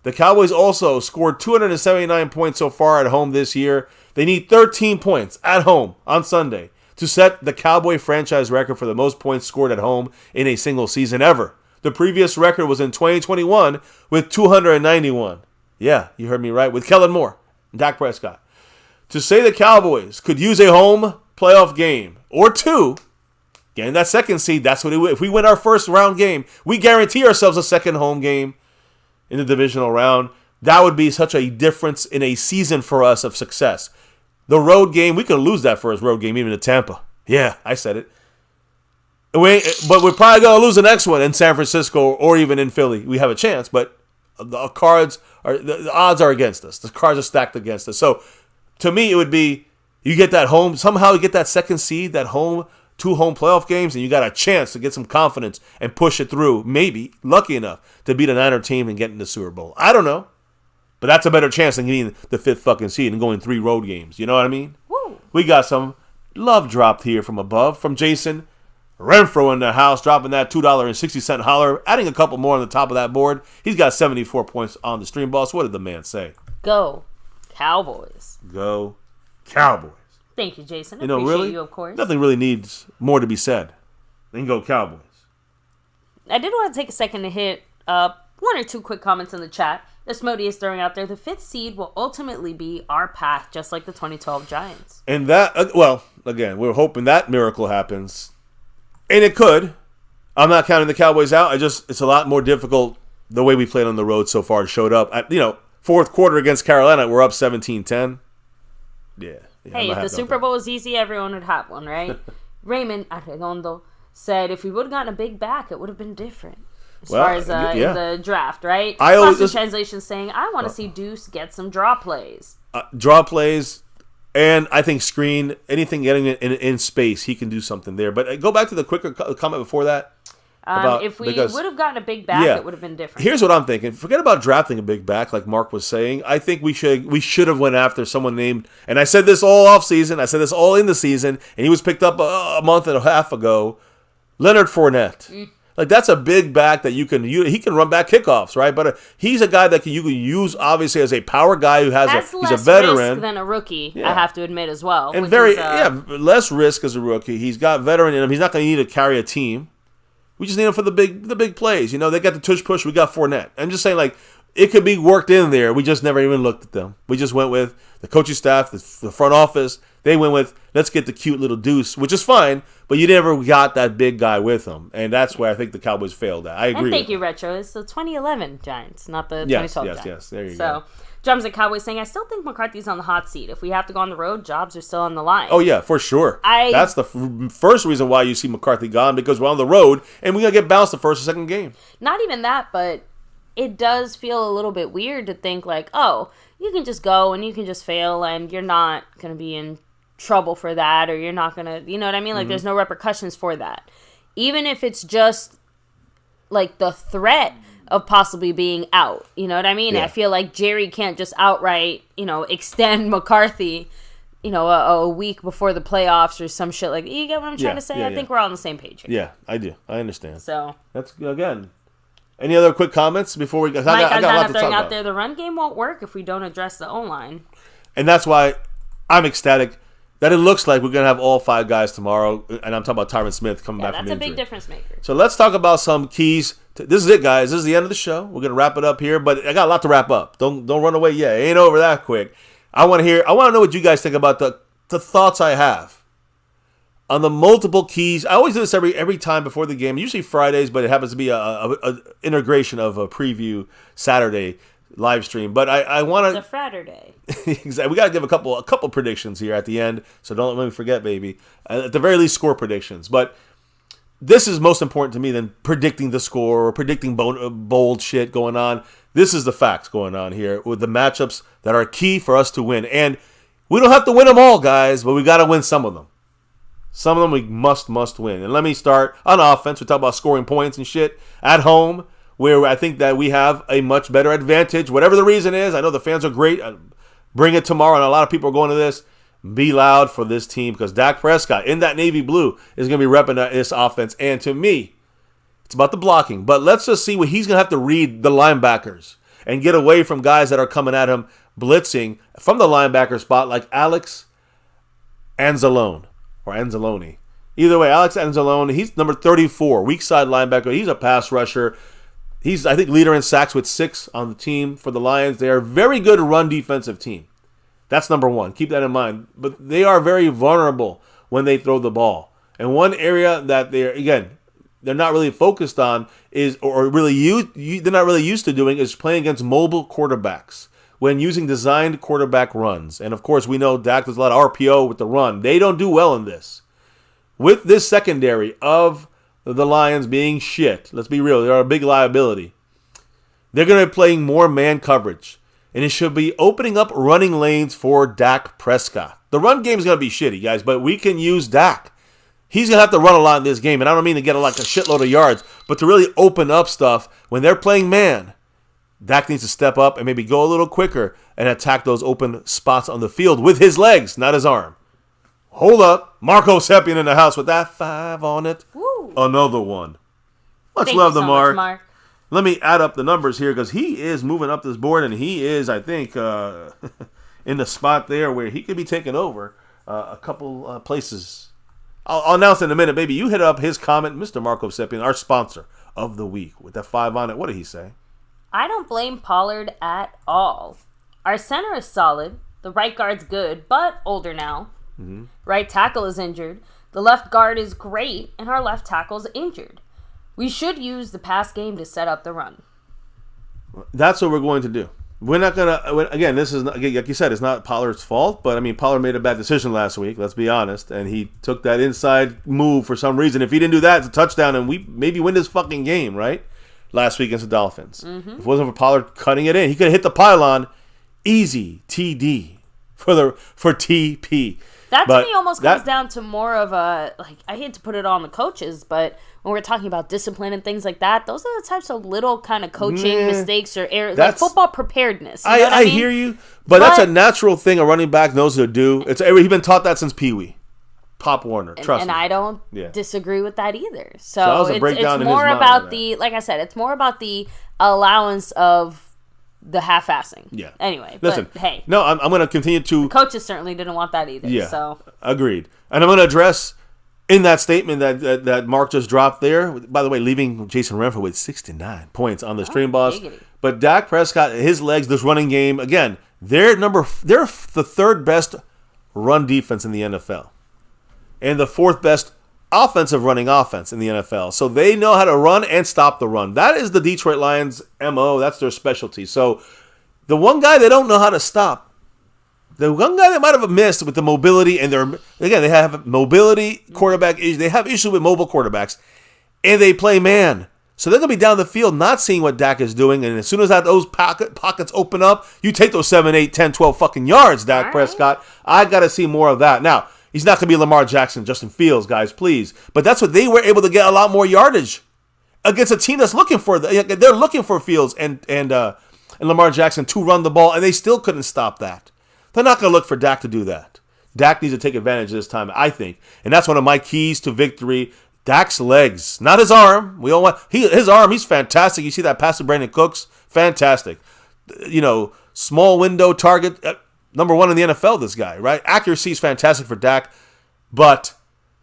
The Cowboys also scored 279 points so far at home this year. They need 13 points at home on Sunday to set the Cowboy franchise record for the most points scored at home in a single season ever. The previous record was in 2021 with 291. Yeah, you heard me right, with Kellen Moore and Dak Prescott. To say the Cowboys could use a home playoff game or two, getting that second seed, that's what it would. If we win our first round game, we guarantee ourselves a second home game in the divisional round. That would be such a difference in a season for us of success. The road game, we could lose that first road game even to Tampa. Yeah, I said it. But we're probably going to lose the next one in San Francisco or even in Philly. We have a chance, but the odds are against us. The cards are stacked against us. So, to me, it would be you get that home, somehow you get that second seed, that home, 2 home playoff games, and you got a chance to get some confidence and push it through, maybe, lucky enough, to beat a Niner team and get in the Super Bowl. I don't know. But that's a better chance than getting the 5th fucking seed and going 3 road games. You know what I mean? Woo. We got some love dropped here from above from Jason Renfro in the house, dropping that $2.60 holler, adding a couple more on the top of that board. He's got 74 points on the stream, boss. What did the man say? Go Cowboys. Go Cowboys. Thank you, Jason. You know, Appreciate really, you, of course. nothing really needs more to be said than go Cowboys. I did want to take a second to hit up 1 or 2 quick comments in the chat. Smody is throwing out there, the 5th seed will ultimately be our path, just like the 2012 Giants. And that, well, again, we're hoping that miracle happens. And it could. I'm not counting the Cowboys out. It's a lot more difficult the way we played on the road so far. Showed up at, 4th quarter against Carolina, we're up 17-10. Yeah. Hey, if the Super Bowl was easy, everyone would have one, right? Raymond Arredondo said if we would have gotten a big back, it would have been different. As far as in the draft, right? Translation saying, I want to see Deuce get some draw plays. Draw plays, and I think screen, anything getting in space, he can do something there. But go back to the quicker comment before that. If we would have gotten a big back, it would have been different. Here's what I'm thinking. Forget about drafting a big back, like Mark was saying. I think we should have went after someone named, and I said this all off season, I said this all in the season, and he was picked up a month and a half ago, Leonard Fournette. Like, that's a big back that he can run back kickoffs, right? But he's a guy that you can use, obviously, as a power guy who he's a veteran. Risk than a rookie, I have to admit as well. And less risk as a rookie. He's got veteran in him. He's not going to need to carry a team. We just need him for the big plays. They got the tush push. We got Fournette. I'm just saying, like, it could be worked in there. We just never even looked at them. We just went with the coaching staff, the front office. They went with, let's get the cute little Deuce, which is fine, but you never got that big guy with them. And that's where I think the Cowboys failed at. I agree. And thank you, Retro. It's the 2011 Giants, not the 2012 Giants. Yes, there you go. So, Drums at Cowboys saying, I still think McCarthy's on the hot seat. If we have to go on the road, jobs are still on the line. Oh, yeah, for sure. That's the first reason why you see McCarthy gone, because we're on the road, and we're going to get bounced the first or second game. Not even that, but it does feel a little bit weird to think, like, oh, you can just go and you can just fail, and you're not going to be in trouble for that, or you're not going to, you know what I mean? Like, there's no repercussions for that. Even if it's just, like, the threat of possibly being out. You know what I mean? Yeah. I feel like Jerry can't just outright, extend McCarthy, a week before the playoffs or some shit like that. You get what I'm trying to say? Yeah, I think we're all on the same page here. Yeah, I do. I understand. So that's, again, any other got comments before we go? I got a lot to talk about. There, the run game won't work if we don't address the O-line. And that's why I'm ecstatic that it looks like we're going to have all 5 guys tomorrow. And I'm talking about Tyron Smith coming back from injury. That's a big difference maker. So let's talk about some keys. This is it, guys. This is the end of the show. We're going to wrap it up here, but I got a lot to wrap up. Don't run away yet. It ain't over that quick. I want to know what you guys think about the thoughts I have on the multiple keys. I always do this every time before the game, usually Fridays, but it happens to be a integration of a preview Saturday live stream. But I want to... It's a Fraturday. Exactly. We got to give a couple predictions here at the end, so don't let me forget, baby. At the very least, score predictions. But this is most important to me than predicting the score or predicting bold shit going on. This is the facts going on here with the matchups that are key for us to win. And we don't have to win them all, guys, but we got to win some of them. Some of them we must win. And let me start on offense. We talk about scoring points and shit at home, where I think that we have a much better advantage. Whatever the reason is, I know the fans are great. Bring it tomorrow, and a lot of people are going to this. Be loud for this team because Dak Prescott in that navy blue is going to be repping this offense. And to me, it's about the blocking. But let's just see what he's going to have to read the linebackers and get away from guys that are coming at him blitzing from the linebacker spot like Alex Anzalone. Or Anzalone. Either way, Alex Anzalone, he's number 34, weak side linebacker. He's a pass rusher. He's, I think, leader in sacks with 6 on the team for the Lions. They are a very good run defensive team. That's number 1. Keep that in mind. But they are very vulnerable when they throw the ball. And one area that they're not really focused on is, or really they're not really used to doing, is playing against mobile quarterbacks when using designed quarterback runs. And of course, we know Dak does a lot of RPO with the run. They don't do well in this. With this secondary of the Lions being shit, let's be real, they're a big liability. They're going to be playing more man coverage. And it should be opening up running lanes for Dak Prescott. The run game is going to be shitty, guys, but we can use Dak. He's going to have to run a lot in this game. And I don't mean to get like a shitload of yards, but to really open up stuff when they're playing man. Dak needs to step up and maybe go a little quicker and attack those open spots on the field with his legs, not his arm. Hold up. Marco Seppian in the house with that 5 on it. Woo. Another one. Much love to Mark. Let me add up the numbers here because he is moving up this board and he is, I think, in the spot there where he could be taking over a couple places. I'll announce in a minute, baby. You hit up his comment, Mr. Marco Seppian, our sponsor of the week with that 5 on it. What did he say? I don't blame Pollard at all. Our center is solid. The right guard's good, but older now. Mm-hmm. Right tackle is injured. The left guard is great, and our left tackle's injured. We should use the pass game to set up the run. That's what we're going to do. We're not going to, again, this is, like you said, it's not Pollard's fault, but I mean, Pollard made a bad decision last week, let's be honest, and he took that inside move for some reason. If he didn't do that, it's a touchdown, and we maybe win this fucking game, right? Last week against the Dolphins. Mm-hmm. If it wasn't for Pollard cutting it in, he could have hit the pylon. Easy TD for TP. That to me almost comes down to more of a, like, I hate to put it on the coaches, but when we're talking about discipline and things like that, those are the types of little kind of coaching mistakes or errors, like football preparedness. You know what I mean? Hear you, but that's a natural thing a running back knows to do. He's been taught that since Pee Wee. Pop Warner, trust me. And I don't disagree with that either. So it's more about like I said, it's more about the allowance of the half-assing. Yeah. Anyway, listen, but hey. No, I'm going to continue to... The coaches certainly didn't want that either. Yeah, so. Agreed. And I'm going to address in that statement that Mark just dropped there, by the way, leaving Jason Renfro with 69 points on the stream boss. Giggity. But Dak Prescott, his legs, this running game, again, they're the third best run defense in the NFL. And the 4th best offensive running offense in the NFL. So they know how to run and stop the run. That is the Detroit Lions' MO. That's their specialty. So the one guy they don't know how to stop, the one guy they might have missed with the mobility, and they have mobility quarterback issues. They have issues with mobile quarterbacks, and they play man. So they're going to be down the field not seeing what Dak is doing, and as soon as those pockets open up, you take those 7, 8, 10, 12 fucking yards, Dak Prescott. I got to see more of that. Now, he's not going to be Lamar Jackson, Justin Fields, guys, please. But that's what they were able to get a lot more yardage against a team that's looking for. They're looking for Fields and Lamar Jackson to run the ball, and they still couldn't stop that. They're not going to look for Dak to do that. Dak needs to take advantage of this time, I think. And that's one of my keys to victory. Dak's legs, not his arm. We all want his arm. He's fantastic. You see that pass to Brandon Cooks? Fantastic. Small window target. Number 1 in the NFL, this guy, right? Accuracy is fantastic for Dak, but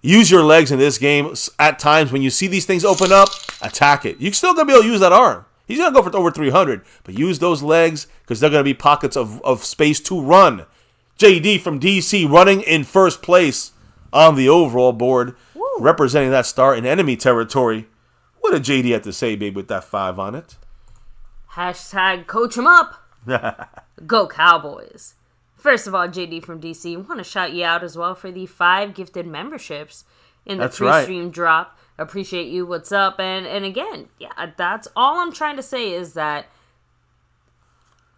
use your legs in this game at times. When you see these things open up, attack it. You're still going to be able to use that arm. He's going to go for over 300, but use those legs because they're going to be pockets of space to run. JD from DC running in first place on the overall board, representing that star in enemy territory. What did JD have to say, babe, with that 5 on it? Hashtag coach 'em up. Go Cowboys. First of all, JD from DC, I want to shout you out as well for the 5 gifted memberships in the pre-stream drop. Appreciate you. What's up? And again, that's all I'm trying to say is that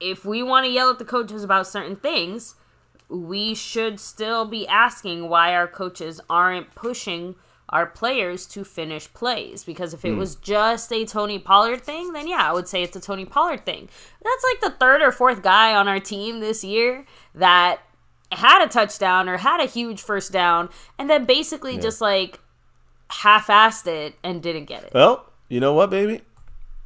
if we want to yell at the coaches about certain things, we should still be asking why our coaches aren't pushing our players to finish plays. Because if it was just a Tony Pollard thing, then yeah, I would say it's a Tony Pollard thing. That's like the third or fourth guy on our team this year that had a touchdown or had a huge first down and then basically just like half-assed it and didn't get it. Well, you know what, baby?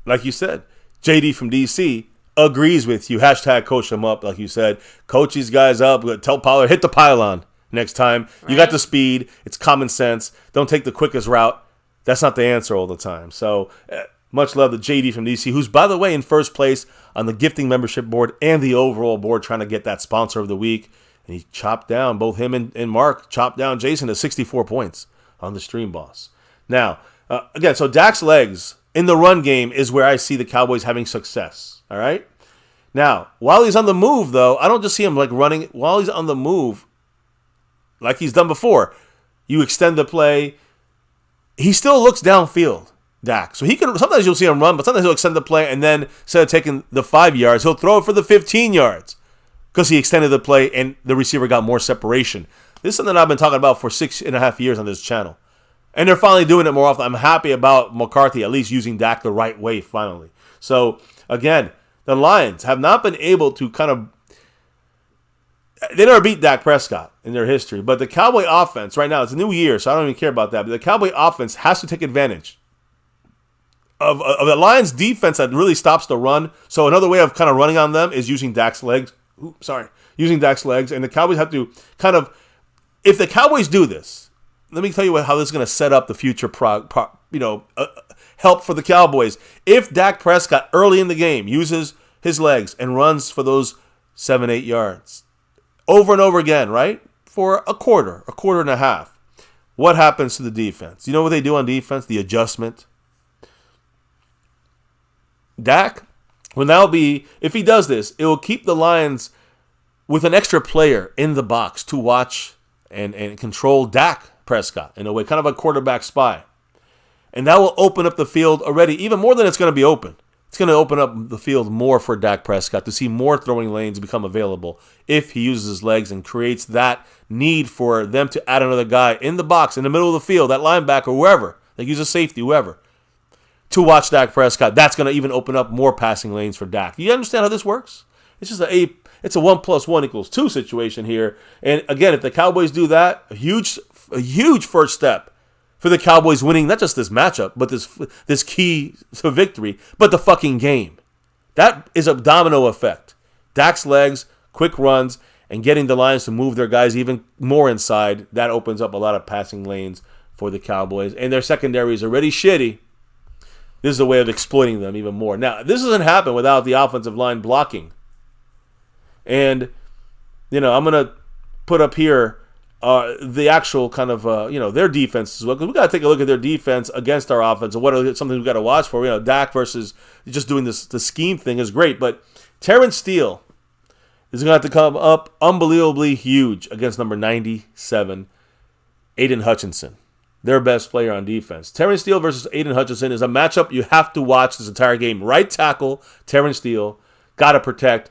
Like you said, JD from DC agrees with you. Hashtag coach them up, like you said. Coach these guys up. Tell Pollard, hit the pylon next time. Right? You got the speed. It's common sense. Don't take the quickest route. That's not the answer all the time. So much love to JD from DC, who's, by the way, in first place on the gifting membership board and the overall board, trying to get that sponsor of the week. And he chopped down, both him and Mark chopped down Jason to 64 points on the Stream Boss. Now, again, so Dak's legs in the run game is where I see the Cowboys having success. All right? Now, while he's on the move, though, I don't just see him like running. While he's on the move, like he's done before, you extend the play. He still looks downfield, Dak. So he can. Sometimes you'll see him run, but sometimes he'll extend the play, and then instead of taking the 5 yards, he'll throw it for the 15 yards because he extended the play and the receiver got more separation. This is something I've been talking about for 6.5 years on this channel. And they're finally doing it more often. I'm happy about McCarthy at least using Dak the right way finally. So, again, the Lions have not been able to kind of... They never beat Dak Prescott in their history. But the Cowboy offense, right now, it's a new year, so I don't even care about that. But the Cowboy offense has to take advantage of the Lions defense that really stops the run. So another way of kind of running on them is using Dak's legs. Using Dak's legs. And the Cowboys have to kind of... If the Cowboys do this... Let me tell you how this is going to set up the future help for the Cowboys. If Dak Prescott early in the game uses his legs and runs for those 7-8 yards over and over again, right? For a quarter and a half, what happens to the defense? You know what they do on defense? The adjustment. Dak will now be, if he does this, it will keep the Lions with an extra player in the box to watch and control Dak Prescott in a way, kind of a quarterback spy. And that will open up the field already, even more than it's going to be open. It's going to open up the field more for Dak Prescott to see more throwing lanes become available if he uses his legs and creates that need for them to add another guy in the box, in the middle of the field, that linebacker, whoever. They use a safety, whoever, to watch Dak Prescott. That's going to even open up more passing lanes for Dak. Do you understand how this works? It's just it's a 1 + 1 = 2 situation here. And again, if the Cowboys do that, a huge first step for the Cowboys winning not just this matchup, but this key to victory, but the fucking game. That is a domino effect. Dak's legs, quick runs, and getting the Lions to move their guys even more inside, that opens up a lot of passing lanes for the Cowboys. And their secondary is already shitty. This is a way of exploiting them even more. Now, this doesn't happen without the offensive line blocking. And, I'm going to put up here the actual kind of, their defense as well. Because we got to take a look at their defense against our offense and what are something we got to watch for. Dak versus just doing the scheme thing is great. But Terrence Steele is going to have to come up unbelievably huge against number 97, Aiden Hutchinson, their best player on defense. Terrence Steele versus Aiden Hutchinson is a matchup you have to watch this entire game. Right tackle, Terrence Steele, got to protect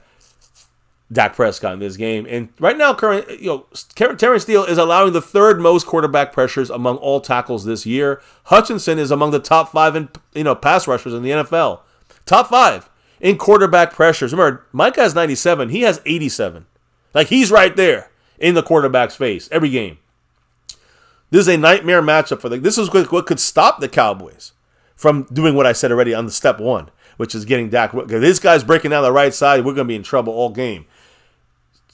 Dak Prescott in this game. And right now, Terrence Steele is allowing the third most quarterback pressures among all tackles this year. Hutchinson is among the top 5 in pass rushers in the NFL. Top 5 in quarterback pressures. Remember, Mike has 97. He has 87. Like, he's right there in the quarterback's face every game. This is a nightmare matchup for them. This is what could stop the Cowboys from doing what I said already on the step 1, which is getting Dak. This guy's breaking down the right side. We're going to be in trouble all game.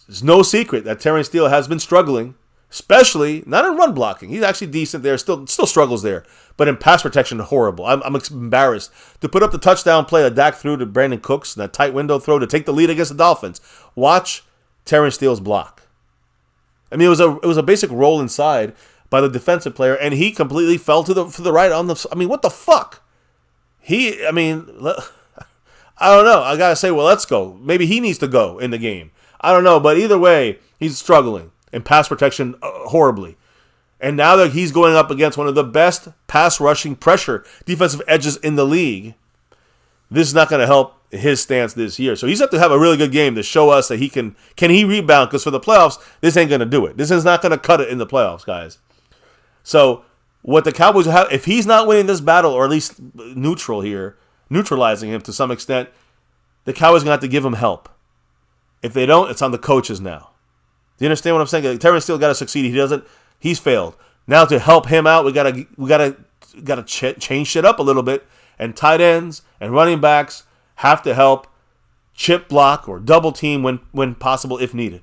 It's no secret that Terrence Steele has been struggling, especially not in run blocking. He's actually decent there, still struggles there, but in pass protection, horrible. I'm embarrassed to put up the touchdown play that Dak threw to Brandon Cooks, that tight window throw to take the lead against the Dolphins. Watch Terrence Steele's block. I mean, it was a basic roll inside by the defensive player, and he completely fell to the right on the. I mean, what the fuck? I don't know. I gotta say, well, let's go. Maybe he needs to go in the game. I don't know, but either way, he's struggling in pass protection horribly. And now that he's going up against one of the best pass rushing pressure defensive edges in the league, this is not going to help his stance this year. So he's have to have a really good game to show us that he can he rebound, because for the playoffs, this ain't going to do it. This is not going to cut it in the playoffs, guys. So what the Cowboys have, if he's not winning this battle, or at least neutralizing him to some extent, the Cowboys are going to have to give him help. If they don't, it's on the coaches now. Do you understand what I'm saying? Tyron still got to succeed. He doesn't. He's failed. Now to help him out, we gotta change shit up a little bit. And tight ends and running backs have to help chip block or double team when possible, if needed.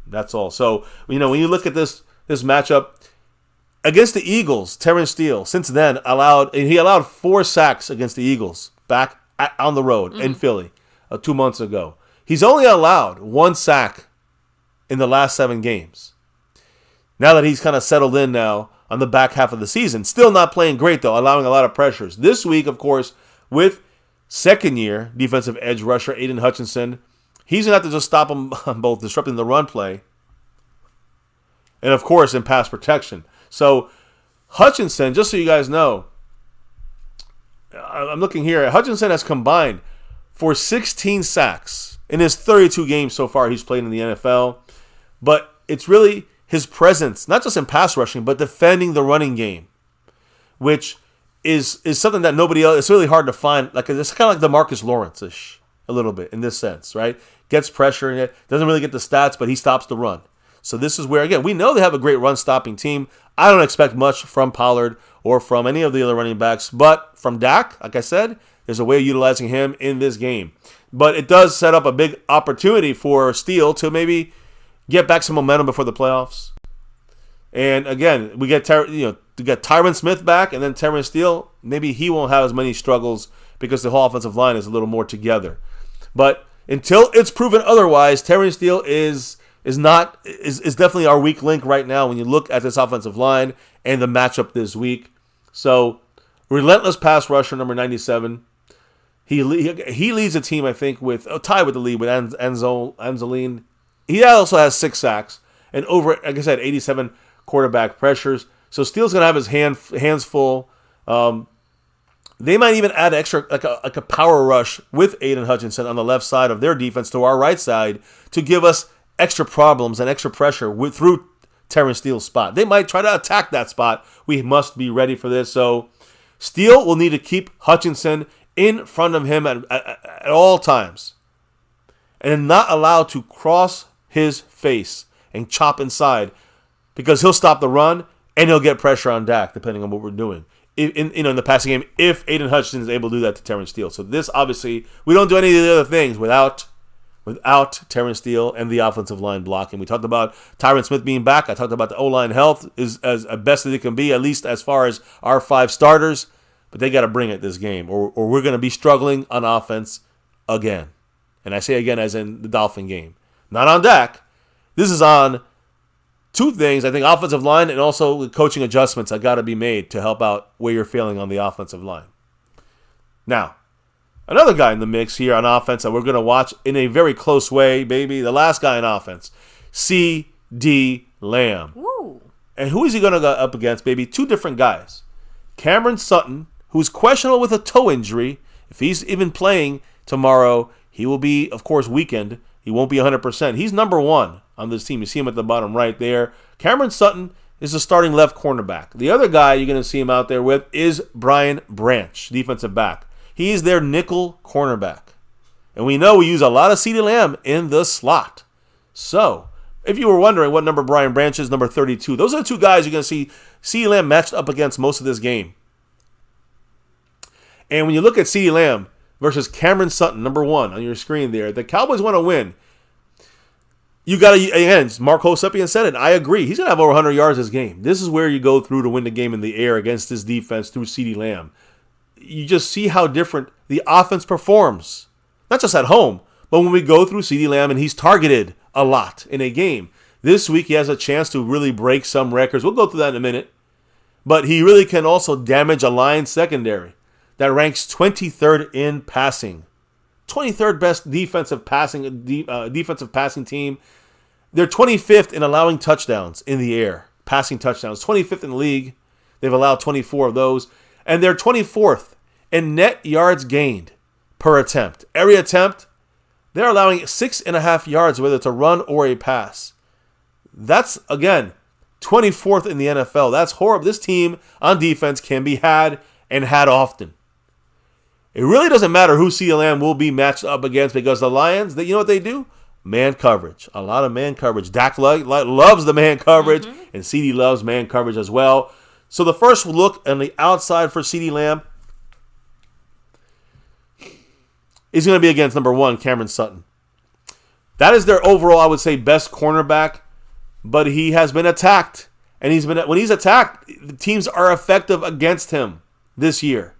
That's all. So, when you look at this matchup against the Eagles, Terrence Steele, since then, allowed 4 sacks against the Eagles back on the road in Philly 2 months ago. He's only allowed 1 sack in the last 7 games. Now that he's kind of settled in now on the back half of the season. Still not playing great, though, allowing a lot of pressures. This week, of course, with second-year defensive edge rusher Aiden Hutchinson, he's going to have to just stop him on both disrupting the run play and, of course, in pass protection. So, Hutchinson, just so you guys know, I'm looking here. Hutchinson has combined for 16 sacks in his 32 games so far he's played in the NFL. But it's really his presence, not just in pass rushing, but defending the running game, which is something that nobody else, it's really hard to find. Like, it's kind of like DeMarcus Lawrence-ish a little bit in this sense, right? Gets pressure in it, doesn't really get the stats, but he stops the run. So this is where, again, we know they have a great run-stopping team. I don't expect much from Pollard or from any of the other running backs, but from Dak, like I said, there's a way of utilizing him in this game. But it does set up a big opportunity for Steele to maybe get back some momentum before the playoffs. And again, we get Tyron Smith back, and then Terrence Steele. Maybe he won't have as many struggles because the whole offensive line is a little more together. But until it's proven otherwise, Terrence Steele is definitely our weak link right now when you look at this offensive line and the matchup this week. So, relentless pass rusher number 97. He leads the team, I think, with tied with the lead with Anzalene. He also has 6 sacks and over, like I said, 87 quarterback pressures. So Steele's going to have his hands full. They might even add extra, like a power rush with Aiden Hutchinson on the left side of their defense to our right side to give us extra problems and extra pressure through Terrence Steele's spot. They might try to attack that spot. We must be ready for this. So Steele will need to keep Hutchinson in front of him at all times and not allowed to cross his face and chop inside, because he'll stop the run and he'll get pressure on Dak depending on what we're doing in the passing game if Aiden Hutchinson is able to do that to Terrence Steele. So this, obviously, we don't do any of the other things without Terrence Steele and the offensive line blocking. We talked about Tyron Smith being back. I talked about the O-line health is as best as it can be, at least as far as our 5 starters. But they got to bring it this game, or we're going to be struggling on offense again. And I say again as in the Dolphin game. Not on Dak. This is on 2 things. I think offensive line and also coaching adjustments that got to be made to help out where you're failing on the offensive line. Now, another guy in the mix here on offense that we're going to watch in a very close way, baby. The last guy in offense, C.D. Lamb. Woo. And who is he going to go up against, baby? 2 different guys. Cameron Sutton, who's questionable with a toe injury. If he's even playing tomorrow, he will be, of course, weakened. He won't be 100%. He's number 1 on this team. You see him at the bottom right there. Cameron Sutton is the starting left cornerback. The other guy you're going to see him out there with is Brian Branch, defensive back. He is their nickel cornerback. And we know we use a lot of CeeDee Lamb in the slot. So, if you were wondering what number Brian Branch is, number 32. Those are the 2 guys you're going to see CeeDee Lamb matched up against most of this game. And when you look at CeeDee Lamb versus Cameron Sutton, number 1 on your screen there, the Cowboys want to win. You got to, again, Mark Hosepian said it, I agree. He's going to have over 100 yards this game. This is where you go through to win the game in the air against this defense through CeeDee Lamb. You just see how different the offense performs. Not just at home, but when we go through CeeDee Lamb and he's targeted a lot in a game. This week he has a chance to really break some records. We'll go through that in a minute. But he really can also damage a Lions secondary that ranks 23rd in passing. 23rd best defensive passing team. They're 25th in allowing touchdowns in the air, passing touchdowns. 25th in the league. They've allowed 24 of those. And they're 24th in net yards gained per attempt. Every attempt, they're allowing 6.5 yards, whether it's a run or a pass. That's, again, 24th in the NFL. That's horrible. This team on defense can be had and had often. It really doesn't matter who CeeDee Lamb will be matched up against because the Lions, you know what they do? Man coverage. A lot of man coverage. Dak loves the man coverage, and CeeDee loves man coverage as well. So the first look on the outside for CeeDee Lamb is going to be against number 1, Cameron Sutton. That is their overall, I would say, best cornerback, but he has been attacked. And when he's attacked, the teams are effective against him this year.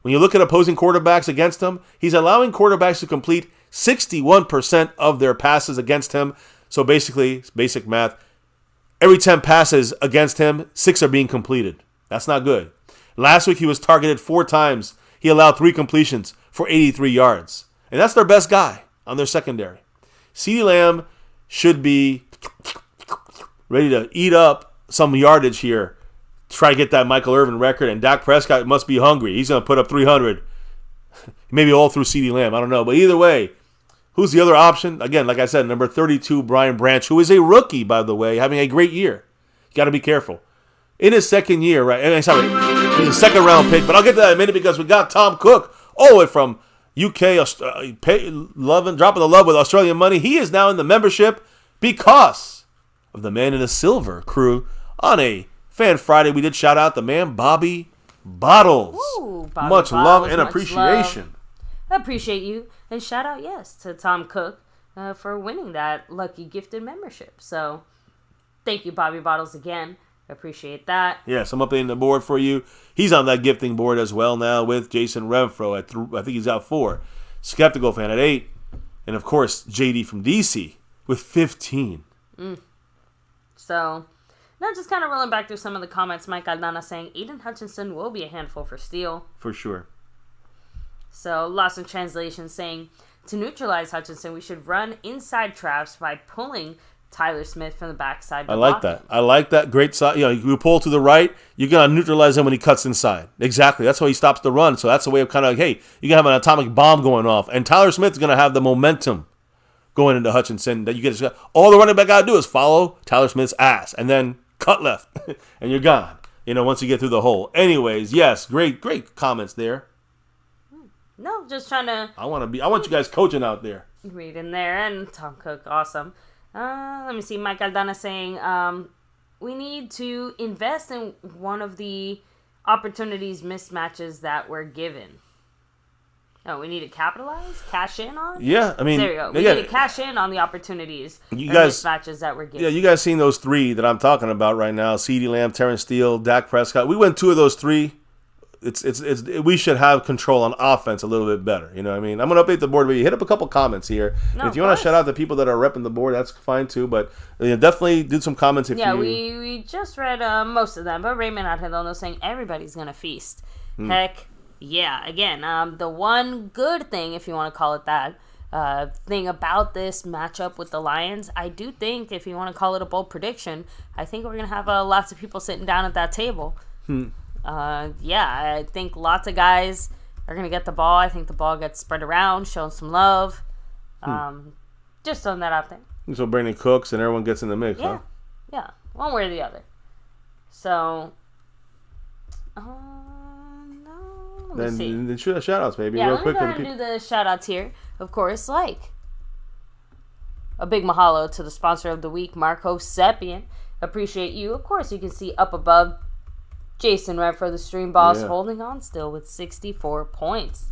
When you look at opposing quarterbacks against him, he's allowing quarterbacks to complete 61% of their passes against him. So basically, basic math, every 10 passes against him, 6 are being completed. That's not good. Last week, he was targeted 4 times. He allowed 3 completions for 83 yards. And that's their best guy on their secondary. CeeDee Lamb should be ready to eat up some yardage here, try to get that Michael Irvin record, and Dak Prescott must be hungry. He's going to put up 300. Maybe all through CeeDee Lamb. I don't know. But either way, who's the other option? Again, like I said, number 32, Brian Branch, who is a rookie, by the way, having a great year. You got to be careful. In his second year, right? Sorry, he's a second-round pick, but I'll get to that in a minute because we got Tom Cook all the way from UK, dropping the love with Australian money. He is now in the membership because of the Man in the Silver crew on a Fan Friday. We did shout out the man, Bobby Bottles. Ooh, Bobby much Bottles, love and much appreciation. Love. I appreciate you. And shout out, yes, to Tom Cook for winning that lucky gifted membership. So thank you, Bobby Bottles, again. Appreciate that. Yes, I'm updating the board for you. He's on that gifting board as well now with Jason Renfro at I think he's out 4. Skeptical Fan at 8. And, of course, JD from DC with 15. So, now just kind of rolling back through some of the comments. Mike Aldana saying, Aiden Hutchinson will be a handful for Steele. For sure. So, Lost in Translation saying, to neutralize Hutchinson, we should run inside traps by pulling Tyler Smith from the backside. I like that. I like that. Great side. You know, you pull to the right, you're going to neutralize him when he cuts inside. Exactly. That's how he stops the run. So that's a way of kind of, hey, you can have an atomic bomb going off. And Tyler Smith is going to have the momentum going into Hutchinson that you get. All the running back got to do is follow Tyler Smith's ass and then cut left, and you're gone. You know, once you get through the hole. Anyways, yes, great comments there. No, just trying to. I want you guys coaching out there. Read in there, and Tom Cook, awesome. Let me see. Mike Aldana saying, we need to invest in one of the opportunities mismatches that were given. Oh, we need to capitalize? Cash in on? Yeah, I mean... There you go. We need to cash in on the opportunities mismatches that were given. Yeah, you guys seen those 3 that I'm talking about right now. CeeDee Lamb, Terrence Steele, Dak Prescott. We went 2 of those 3. We should have control on offense a little bit better. You know what I mean? I'm going to update the board, but you hit up a couple comments here. No, if you want to shout out the people that are repping the board, that's fine too. But definitely do some comments if you... Yeah, we just read most of them. But Raymond Arredondo saying everybody's going to feast. Heck, yeah. Again, the one good thing, if you want to call it that, thing about this matchup with the Lions, I do think, if you want to call it a bold prediction, I think we're going to have lots of people sitting down at that table. I think lots of guys are going to get the ball. I think the ball gets spread around, showing some love. Just throwing that out there. So Brandon Cooks and everyone gets in the mix, yeah. huh? Yeah, one way or the other. So, then shoot shout-outs, baby. Yeah, real let quick me go ahead and do the shout-outs here. Of course, like a big mahalo to the sponsor of the week, Marco Seppian. Appreciate you. Of course, you can see up above Jason Red for the stream boss holding on still with 64 points.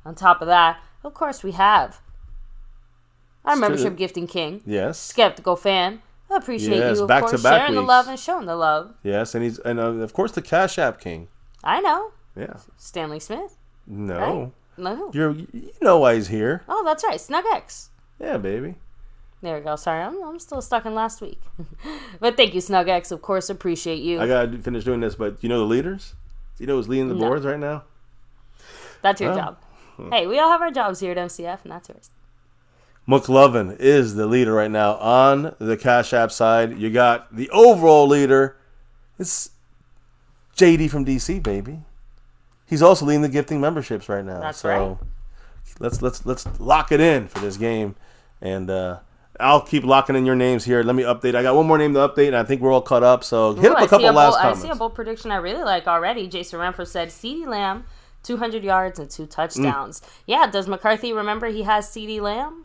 On top of that, of course, we have our membership gifting king. Yes. Skeptical Fan. I appreciate you, of course, back sharing weeks. the love and showing the love. Yes, and of course the Cash App king. I know. Yeah. Stanley Smith. No. Right? No. You know why he's here. Oh, that's right. Snug X. Yeah, baby. There we go. Sorry, I'm still stuck in last week. But thank you, Snug X. Of course, appreciate you. I got to finish doing this, but you know the leaders? You know who's leading the boards right now? That's your job. Hey, we all have our jobs here at MCF, and that's yours. McLovin is the leader right now on the Cash App side. You got the overall leader. It's JD from DC, baby. He's also leading the gifting memberships right now. That's right. let's lock it in for this game, and I'll keep locking in your names here. Let me update. I got one more name to update, and I think we're all caught up. So hit up a couple last comments. I see a bold prediction I really like already. Jason Renfro said CeeDee Lamb, 200 yards and 2 touchdowns. Yeah, does McCarthy remember he has CeeDee Lamb?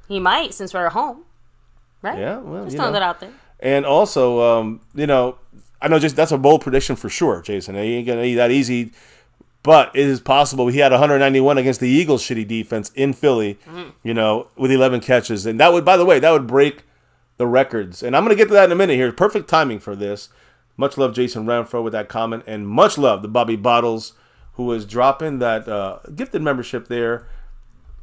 He might, since we're at home. Right? Yeah, well, just throwing that out there. And also, I know that's a bold prediction for sure, Jason. It ain't going to be that easy. But it is possible. He had 191 against the Eagles' shitty defense in Philly, with 11 catches. And that would, by the way, break the records. And I'm going to get to that in a minute here. Perfect timing for this. Much love, Jason Renfro, with that comment. And much love to Bobby Bottles, who was dropping that gifted membership there,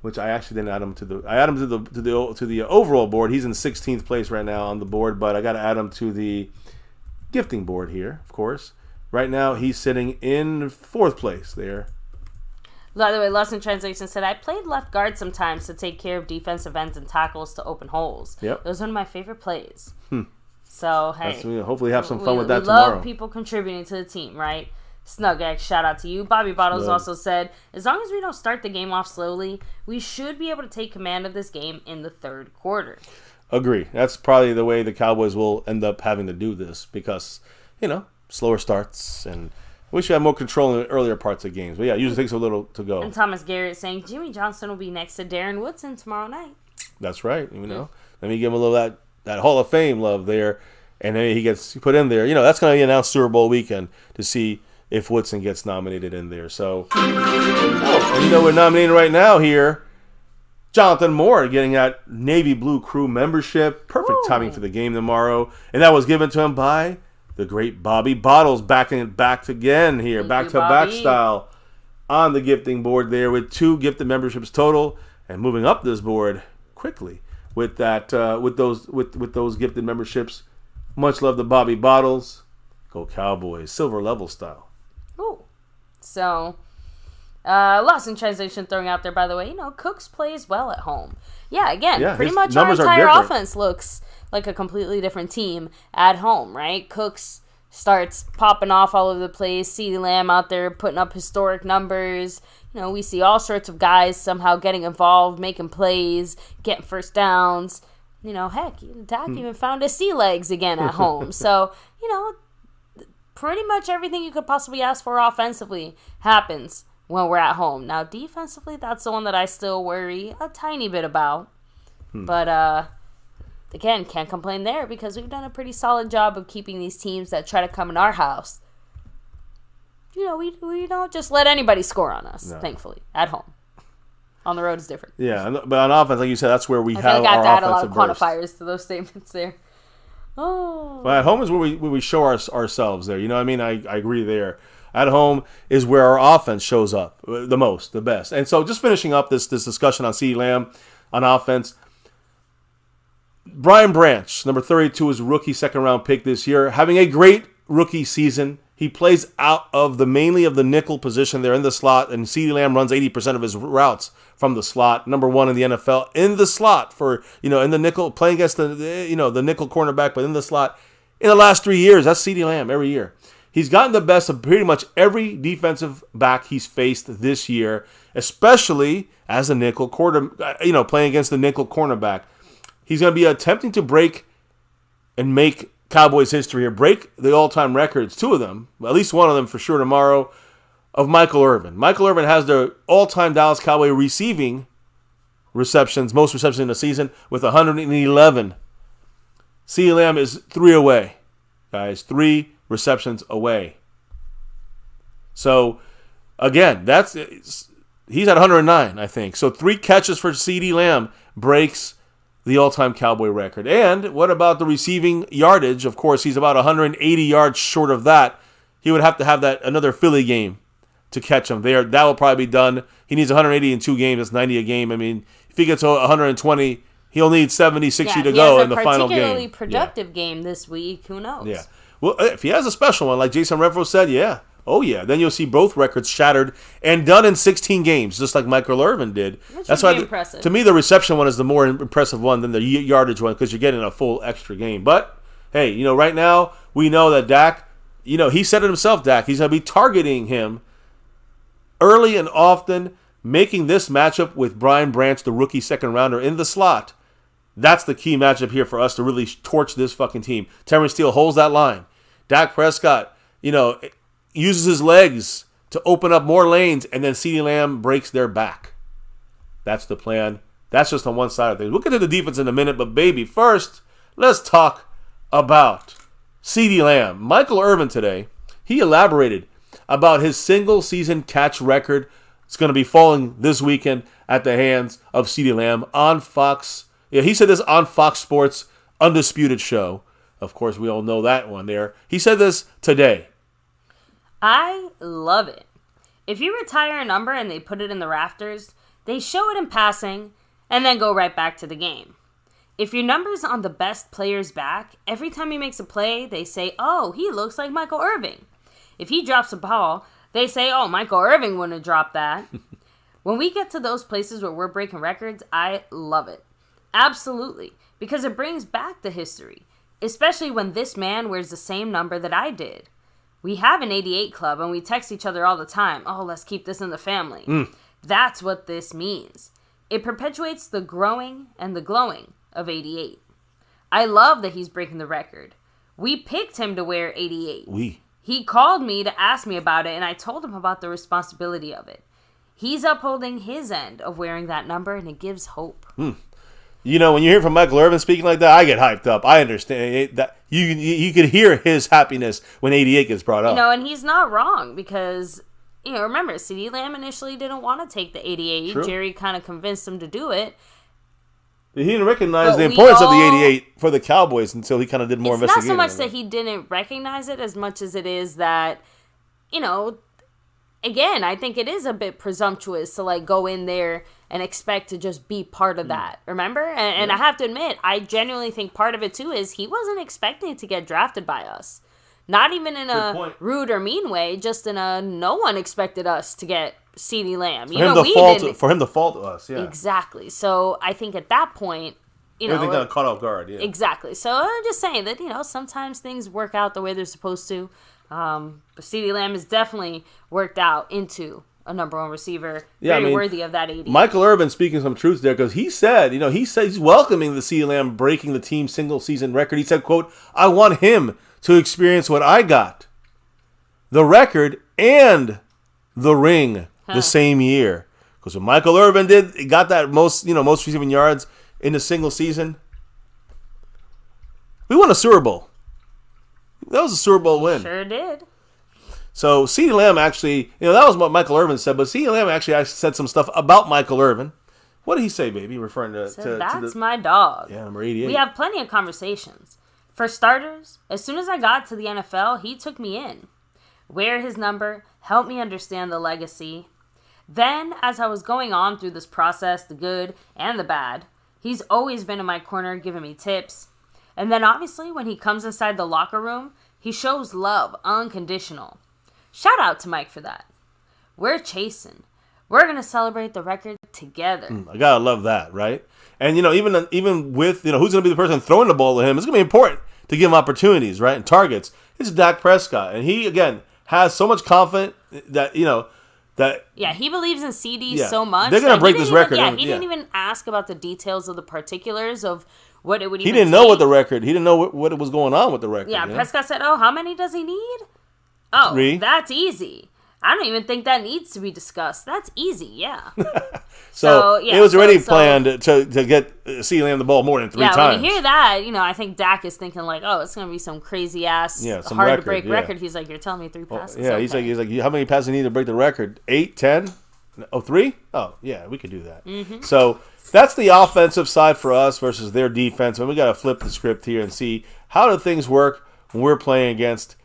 which I actually didn't add him to I added him to the overall board. He's in 16th place right now on the board, but I got to add him to the gifting board here, of course. Right now, he's sitting in 4th place there. By the way, Lost in Translation said, I played left guard sometimes to take care of defensive ends and tackles to open holes. Yep. Those are one of my favorite plays. So, hey. Hopefully have some fun with that tomorrow. We love people contributing to the team, right? Snug Egg, shout out to you. Bobby Bottles also said, as long as we don't start the game off slowly, we should be able to take command of this game in the 3rd quarter. Agree. That's probably the way the Cowboys will end up having to do this because, slower starts, and we should have more control in the earlier parts of games. But yeah, it usually takes a little to go. And Thomas Garrett saying Jimmy Johnson will be next to Darren Woodson tomorrow night. That's right. Let me give him a little that Hall of Fame love there, and then he gets put in there. That's going to be announced Super Bowl weekend to see if Woodson gets nominated in there. So, we're nominating right now here. Jonathan Moore getting that Navy Blue Crew membership. Perfect timing for the game tomorrow, and that was given to him by the great Bobby Bottles, backing it back again here, back-to-back style on the gifting board there with 2 gifted memberships total, and moving up this board quickly with that with those gifted memberships. Much love to Bobby Bottles. Go Cowboys, silver level style. Ooh, so Lost in Translation throwing out there. By the way, Cooks plays well at home. Yeah, again, pretty much our entire offense looks like a completely different team at home, right? Cooks starts popping off all over the place. CeeDee Lamb out there putting up historic numbers. We see all sorts of guys somehow getting involved, making plays, getting first downs. Heck, Dak even found his sea legs again at home. So, pretty much everything you could possibly ask for offensively happens when we're at home. Now, defensively, that's the one that I still worry a tiny bit about. But, again, can't complain there because we've done a pretty solid job of keeping these teams that try to come in our house. We don't just let anybody score on us, thankfully, at home. On the road is different. Yeah, but on offense, like you said, that's where we have our offensive burst. I got to add a lot of quantifiers to those statements there. Oh. But at home is where we show ourselves there. You know what I mean? I agree there. At home is where our offense shows up the most, the best. And so just finishing up this discussion on CeeDee Lamb on offense, Brian Branch, number 32, is a rookie second-round pick this year, having a great rookie season. He plays out of mainly of the nickel position there in the slot, and CeeDee Lamb runs 80% of his routes from the slot. Number 1 in the NFL in the slot for, in the nickel, playing against the nickel cornerback, but in the slot. In the last 3 years, that's CeeDee Lamb every year. He's gotten the best of pretty much every defensive back he's faced this year, especially as a nickel playing against the nickel cornerback. He's going to be attempting to break and make Cowboys history here, break the all-time records, 2 of them, at least one of them for sure tomorrow, of Michael Irvin. Michael Irvin has the all-time Dallas Cowboy receiving receptions, most receptions in the season, with 111. CeeDee Lamb is 3 away, guys, 3 receptions away. So, again, he's at 109, I think. So 3 catches for CeeDee Lamb breaks the all-time Cowboy record. And what about the receiving yardage? Of course, he's about 180 yards short of that. He would have to have another Philly game to catch him there. That will probably be done. He needs 180 in 2 games. That's 90 a game. I mean, if he gets 120, he'll need 70, 60 to go in the final game. He has a particularly productive game this week. Who knows? Yeah. Well, if he has a special one, like Jason Renfro said, yeah. Oh, yeah. Then you'll see both records shattered and done in 16 games, just like Michael Irvin did. That's why impressive. To me, the reception one is the more impressive one than the yardage one because you're getting a full extra game. But, hey, right now we know that Dak, he said it himself, Dak, he's going to be targeting him early and often, making this matchup with Brian Branch, the rookie second rounder, in the slot. That's the key matchup here for us to really torch this fucking team. Tyron Steele holds that line. Dak Prescott, uses his legs to open up more lanes, and then CeeDee Lamb breaks their back. That's the plan. That's just on one side of things. We'll get to the defense in a minute, but baby, first, let's talk about CeeDee Lamb. Michael Irvin today, he elaborated about his single-season catch record. It's going to be falling this weekend at the hands of CeeDee Lamb on Fox. Yeah, he said this on Fox Sports' Undisputed show. Of course, we all know that one there. He said this today. I love it. If you retire a number and they put it in the rafters, they show it in passing and then go right back to the game. If your number's on the best player's back, every time he makes a play, they say, oh, he looks like Michael Irvin. If he drops a ball, they say, oh, Michael Irvin wouldn't have dropped that. When we get to those places where we're breaking records, I love it. Absolutely. Because it brings back the history. Especially when this man wears the same number that I did. We have an 88 club and we text each other all the time. Oh, let's keep this in the family. That's what this means. It perpetuates the growing and the glowing of 88. I love that he's breaking the record. We picked him to wear 88. He called me to ask me about it, and I told him about the responsibility of it. He's upholding his end of wearing that number, and it gives hope. When you hear from Michael Irvin speaking like that, I get hyped up. I understand that you could hear his happiness when 88 gets brought up. And he's not wrong because, remember, CeeDee Lamb initially didn't want to take the 88. True. Jerry kind of convinced him to do it. He didn't recognize the importance of the 88 for the Cowboys until he kind of did more investigation. It's not so much that he didn't recognize it as much as it is that, again, I think it is a bit presumptuous to go in there and expect to just be part of that. Remember? And I have to admit, I genuinely think part of it too is he wasn't expecting to get drafted by us. Not even in a rude or mean way, just in a no one expected us to get CeeDee Lamb. For him to fault us, yeah. Exactly. So I think at that point, everything got caught off guard, yeah. Exactly. So I'm just saying that, sometimes things work out the way they're supposed to. But CeeDee Lamb has definitely worked out into a number one receiver. Very worthy of that 80. Michael Irvin speaking some truth there because he said he's welcoming the CeeDee Lamb breaking the team's single season record. He said, quote, I want him to experience what I got. The record and the ring the same year. Because when Michael Irvin got that most receiving yards in a single season, we won a Super Bowl. That was a Super Bowl win. Sure did. So CeeDee Lamb actually, that was what Michael Irvin said, but CeeDee Lamb actually said some stuff about Michael Irvin. What did he say, baby? Referring to that's my dog. Yeah, number 88. We have plenty of conversations. For starters, as soon as I got to the NFL, he took me in. Wear his number, helped me understand the legacy. Then, as I was going on through this process, the good and the bad, he's always been in my corner giving me tips. And then obviously, when he comes inside the locker room, he shows love unconditional. Shout out to Mike for that. We're chasing. We're going to celebrate the record together. I got to love that, right? And, even with, who's going to be the person throwing the ball to him, it's going to be important to give him opportunities, right, and targets. It's Dak Prescott. And he, again, has so much confidence that, Yeah, he believes in CD so much. They're going to break this record. He didn't even ask about the details of the particulars of what it would even He didn't know what the record, he didn't know what was going on with the record. Yeah, Prescott said, how many does he need? Oh, 3. That's easy. I don't even think that needs to be discussed. That's easy, yeah. So it was already planned to get CeeDee Lamb the ball more than 3 times. Yeah, when you hear that, I think Dak is thinking it's going to be some crazy ass, hard to break record. He's like, you're telling me 3 passes. Yeah, okay. He's like, how many passes do you need to break the record? 8, 10? Oh, 3? Oh, yeah, we could do that. Mm-hmm. So that's the offensive side for us versus their defense. And we got to flip the script here and see how do things work when we're playing against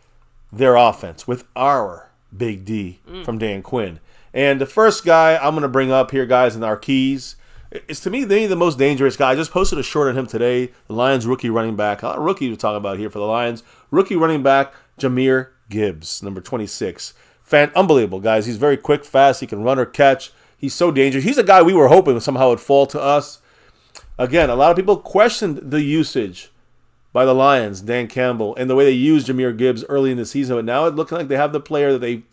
their offense with our Big D from Dan Quinn. And the first guy I'm going to bring up here, guys, in our keys, is to me the most dangerous guy. I just posted a short on him today. The Lions rookie running back. A lot of rookies to talk about here for the Lions. Rookie running back, Jahmyr Gibbs, number 26. Unbelievable, guys. He's very quick, fast. He can run or catch. He's so dangerous. He's a guy we were hoping somehow would fall to us. Again, a lot of people questioned the usage by the Lions, Dan Campbell, and the way they used Jahmyr Gibbs early in the season. But now it's looking like they have the player that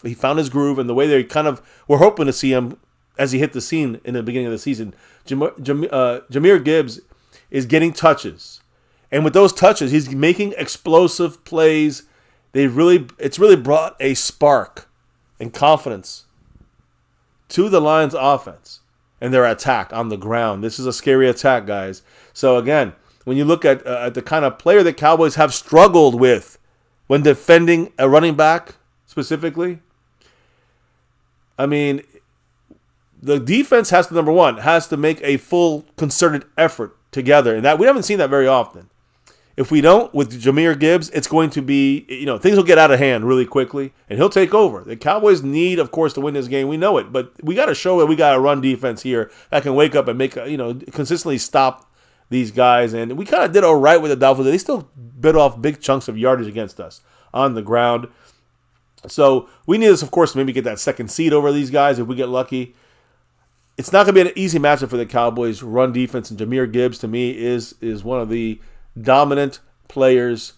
he found his groove, and the way they kind of were hoping to see him as he hit the scene in the beginning of the season. Jahmyr Gibbs is getting touches. And with those touches, he's making explosive plays. It's really brought a spark and confidence to the Lions offense and their attack on the ground. This is a scary attack, guys. So again, when you look at the kind of player that Cowboys have struggled with when defending a running back specifically, I mean, the defense has to, number one, has to make a full concerted effort together. And that we haven't seen that very often. If we don't, with Jahmyr Gibbs, it's going to be, things will get out of hand really quickly, and he'll take over. The Cowboys need, of course, to win this game. We know it, but we got to show that we got a run defense here that can wake up and make, consistently stop these guys. And we kind of did all right with the Dolphins. They still bit off big chunks of yardage against us on the ground. So we need, of course, to maybe get that second seed over these guys if we get lucky. It's not going to be an easy matchup for the Cowboys' run defense, and Jahmyr Gibbs, to me, is one of the dominant players,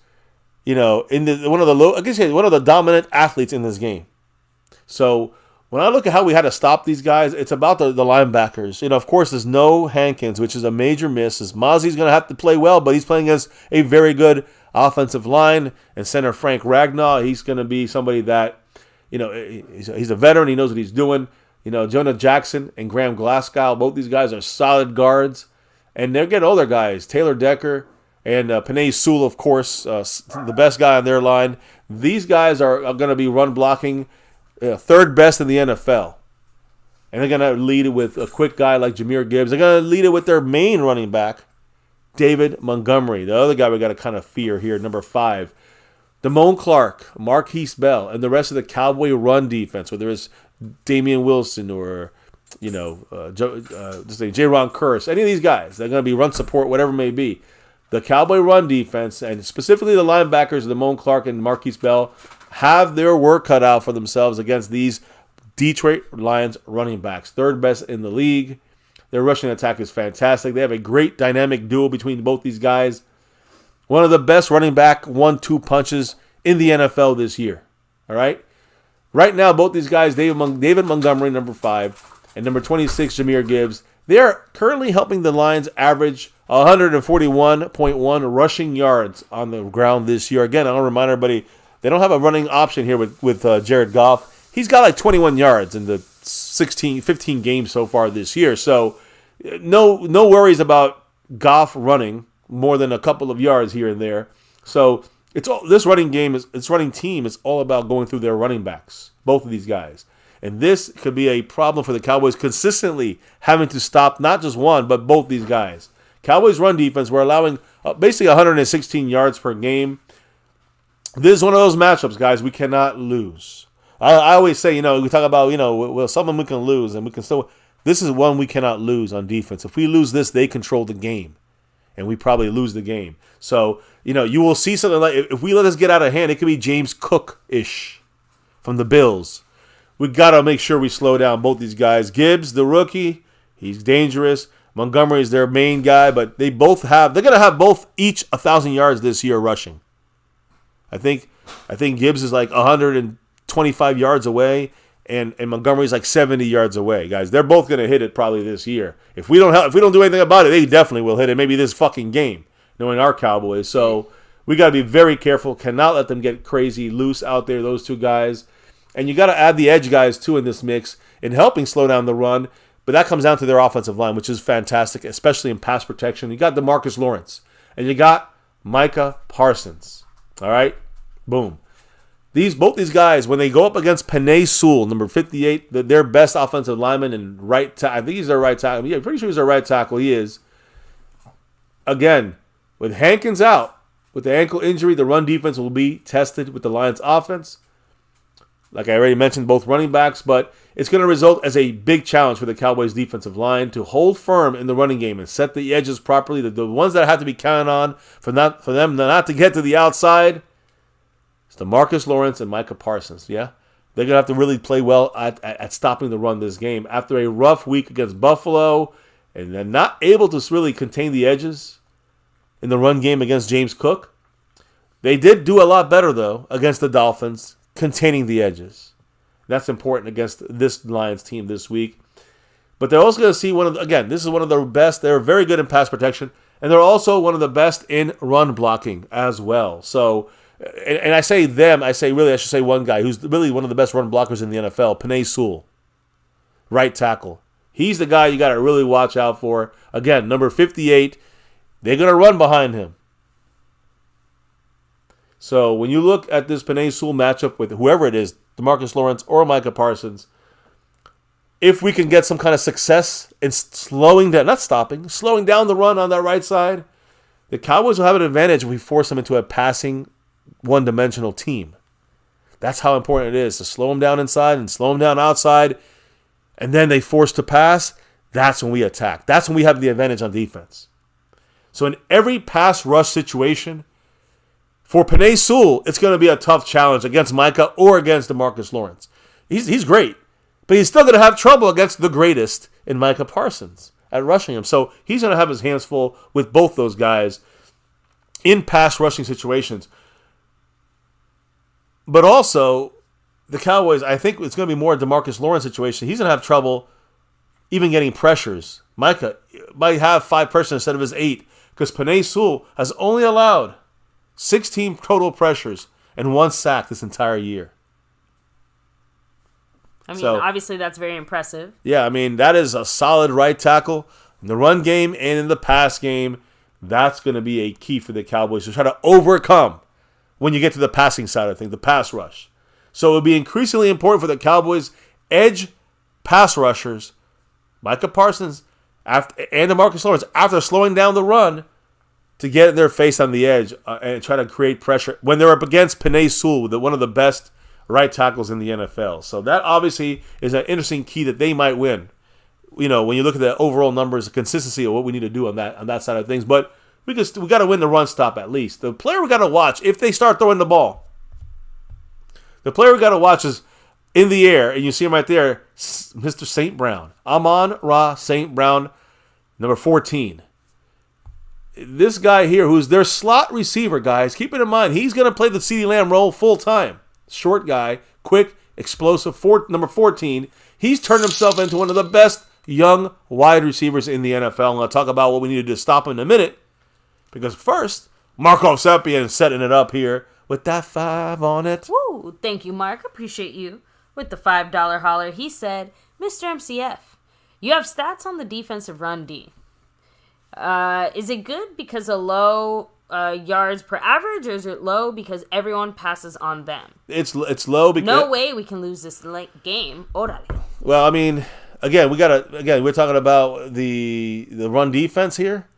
one of the dominant athletes in this game. So when I look at how we had to stop these guys, it's about the linebackers. Of course, there's no Hankins, which is a major miss. Mozzie's going to have to play well, but he's playing against a very good offensive line. And center Frank Ragnow, he's going to be somebody that, he's a veteran. He knows what he's doing. Jonah Jackson and Graham Glasgow, both these guys are solid guards. And they're getting older guys. Taylor Decker and Penei Sewell, of course, the best guy on their line. These guys are going to be run blocking third best in the NFL. And they're going to lead it with a quick guy like Jahmyr Gibbs. They're going to lead it with their main running back, David Montgomery. The other guy we got to kind of fear here, number 5. Damone Clark, Marquise Bell, and the rest of the Cowboy run defense, whether it's Damian Wilson or Jaron Curse, any of these guys, they're going to be run support, whatever it may be. The Cowboy run defense, and specifically the linebackers, Damone Clark and Marquise Bell, have their work cut out for themselves against these Detroit Lions running backs. Third best in the league. Their rushing attack is fantastic. They have a great dynamic duel between both these guys. One of the best running back 1-2 punches in the NFL this year. All right? Right now, both these guys, David Montgomery, number 5, and number 26, Jahmyr Gibbs, they are currently helping the Lions average 141.1 rushing yards on the ground this year. Again, I want to remind everybody, they don't have a running option here with Jared Goff. He's got like 21 yards in the 15 games so far this year. So no worries about Goff running more than a couple of yards here and there. So this running team is all about going through their running backs, both of these guys. And this could be a problem for the Cowboys consistently having to stop not just one, but both these guys. Cowboys run defense, we're allowing basically 116 yards per game. This is one of those matchups, guys, we cannot lose. I always say, we talk about, someone we can lose, and we can still. This is one we cannot lose on defense. If we lose this, they control the game, and we probably lose the game. So, you will see something like, if we let this get out of hand, it could be James Cook-ish from the Bills. We got to make sure we slow down both these guys. Gibbs, the rookie, he's dangerous. Montgomery is their main guy, but they're going to have both each 1,000 yards this year rushing. I think Gibbs is like 125 yards away, and Montgomery's like 70 yards away, guys. They're both going to hit it probably this year. If we don't do anything about it, they definitely will hit it. Maybe this fucking game, knowing our Cowboys. So we got to be very careful. Cannot let them get crazy loose out there, those two guys. And you got to add the edge guys, too, in this mix in helping slow down the run. But that comes down to their offensive line, which is fantastic, especially in pass protection. You got DeMarcus Lawrence, and you got Micah Parsons. All right? Boom. Both these guys, when they go up against Penei Sewell, number 58, their best offensive lineman and right tackle. I think he's their right tackle. Yeah, pretty sure he's their right tackle. He is. Again, with Hankins out, with the ankle injury, the run defense will be tested with the Lions offense. Like I already mentioned, both running backs, but it's going to result as a big challenge for the Cowboys defensive line to hold firm in the running game and set the edges properly. The ones that have to be counted on for them not to get to the outside, it's DeMarcus Lawrence and Micah Parsons. Yeah, they're going to have to really play well at stopping the run this game. After a rough week against Buffalo, and then not able to really contain the edges in the run game against James Cook, they did do a lot better, though, against the Dolphins, containing the edges. That's important against this Lions team this week. But they're also going to see this is one of the best. They're very good in pass protection, and they're also one of the best in run blocking as well. So, and I say them, I should say one guy who's really one of the best run blockers in the NFL, Penei Sewell, right tackle. He's the guy you got to really watch out for. Again, number 58, they're going to run behind him. So when you look at this Penei Sewell matchup with whoever it is, DeMarcus Lawrence or Micah Parsons, if we can get some kind of success in slowing down the run on that right side, the Cowboys will have an advantage if we force them into a passing, one-dimensional team. That's how important it is to slow them down inside and slow them down outside, and then they force to pass. That's when we attack. That's when we have the advantage on defense. So in every pass rush situation, for Penei Sewell, it's going to be a tough challenge against Micah or against DeMarcus Lawrence. He's great, but he's still going to have trouble against the greatest in Micah Parsons at rushing him. So he's going to have his hands full with both those guys in pass rushing situations. But also, the Cowboys, I think it's going to be more a DeMarcus Lawrence situation. He's going to have trouble even getting pressures. Micah might have 5 pressures instead of his 8 because Penei Sewell has only allowed 16 total pressures and 1 sack this entire year. I mean, obviously that's very impressive. Yeah, I mean, that is a solid right tackle in the run game and in the pass game. That's going to be a key for the Cowboys to try to overcome when you get to the passing side of things, the pass rush. So it will be increasingly important for the Cowboys' edge pass rushers, Micah Parsons and DeMarcus Lawrence, after slowing down the run, to get their face on the edge and try to create pressure when they're up against Penei Sewell, one of the best right tackles in the NFL. So that obviously is an interesting key that they might win. You know, when you look at the overall numbers, the consistency of what we need to do on that side of things. But we got to win the run stop at least. The player we got to watch if they start throwing the ball. The player we got to watch is in the air, and you see him right there, Mr. St. Brown, Amon-Ra St. Brown, number 14. This guy here, who's their slot receiver, guys, keep it in mind, he's going to play the CeeDee Lamb role full time. Short guy, quick, explosive, number 14. He's turned himself into one of the best young wide receivers in the NFL. I'm going to talk about what we need to do to stop him in a minute. Because first, Marco Sepien is setting it up here with that 5 on it. Woo! Thank you, Mark. Appreciate you. With the $5 holler, he said, Mr. MCF, you have stats on the defensive run D. Is it good because of low yards per average, or is it low because everyone passes on them? It's low because no way we can lose this game. Orale. Well, I mean, we're talking about the run defense here.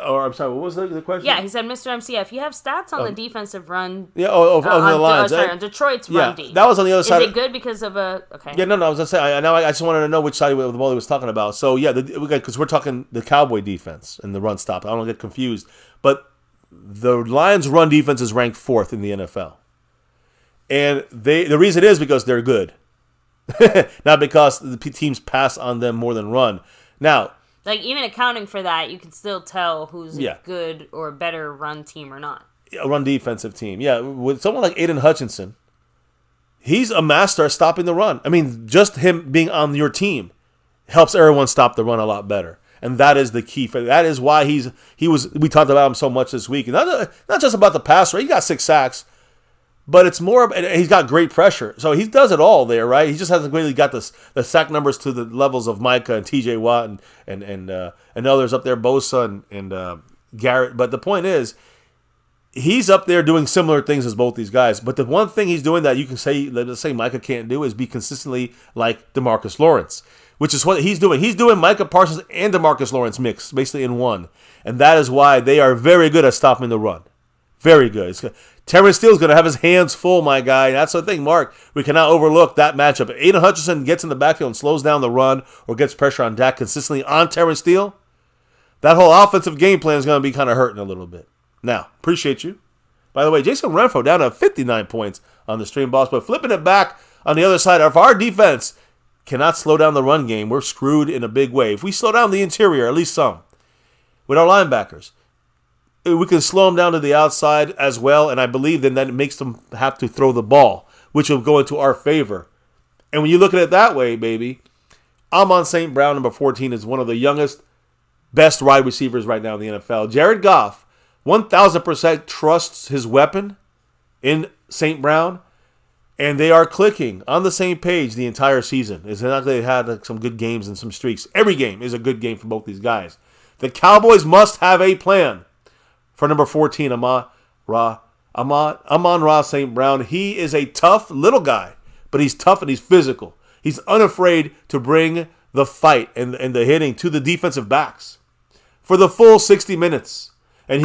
Or I'm sorry, what was the question? Yeah, he said, Mr. MCF, you have stats on the defensive run. Yeah, on the lines. On Detroit's run D. That was on the other side. Is it good because of a... Okay. Yeah, no, I was going to say, I just wanted to know which side of the ball he was talking about. So, yeah, because we're talking the Cowboy defense and the run stop. I don't get confused. But the Lions' run defense is ranked 4th in the NFL. And the reason is because they're good. Not because the teams pass on them more than run. Now... Like, even accounting for that, you can still tell who's a good or better run team or not. A run defensive team. Yeah, with someone like Aiden Hutchinson, he's a master at stopping the run. I mean, just him being on your team helps everyone stop the run a lot better. And that is the key. That is why we talked about him so much this week. And not just about the pass rate. He got 6 sacks. But it's more, he's got great pressure. So he does it all there, right? He just hasn't really got the sack numbers to the levels of Micah and TJ Watt and others up there, Bosa and Garrett. But the point is, he's up there doing similar things as both these guys. But the one thing he's doing that you can say, let's say Micah can't do is be consistently like DeMarcus Lawrence, which is what he's doing. He's doing Micah Parsons and DeMarcus Lawrence mix, basically in one. And that is why they are very good at stopping the run. Very good. Tyron Steele's going to have his hands full, my guy. That's the thing, Mark. We cannot overlook that matchup. If Aiden Hutchinson gets in the backfield and slows down the run or gets pressure on Dak consistently on Tyron Steele, that whole offensive game plan is going to be kind of hurting a little bit. Now, appreciate you. By the way, Jason Renfro down to 59 points on the stream, boss. But flipping it back on the other side, if our defense cannot slow down the run game, we're screwed in a big way. If we slow down the interior, at least some, with our linebackers, we can slow them down to the outside as well, and I believe then that it makes them have to throw the ball, which will go into our favor. And when you look at it that way, baby, Amon St. Brown, number 14, is one of the youngest, best wide receivers right now in the NFL. Jared Goff, 1,000% trusts his weapon in St. Brown, and they are clicking on the same page the entire season. It's not that they had some good games and some streaks. Every game is a good game for both these guys. The Cowboys must have a plan for number 14, Amon-Ra St. Brown. He is a tough little guy, but he's tough and he's physical. He's unafraid to bring the fight and the hitting to the defensive backs for the full 60 minutes. And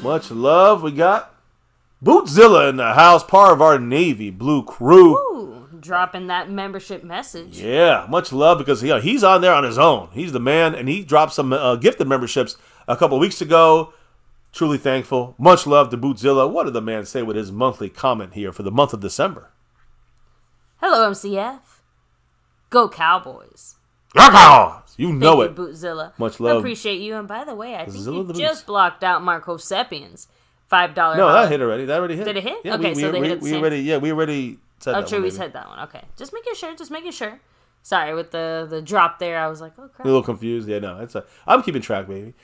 much love. We got Bootzilla in the house, part of our Navy Blue crew. Ooh, dropping that membership message. Yeah, much love because he's on there on his own. He's the man, and he dropped some gifted memberships a couple weeks ago. Truly thankful. Much love to Bootzilla. What did the man say with his monthly comment here for the month of December? Hello, MCF. Go Cowboys. You know it. Bootzilla. Much love. Appreciate you. And by the way, I think you just blocked out Marco Sepian's $5. No, that hit already. That already hit. Did it hit? Yeah, okay, so they hit it. We already said that. Oh, true. We said that one. Okay, just making sure. Sorry, with the drop there, I was like, oh crap. A little confused. Yeah, no, I'm keeping track, baby.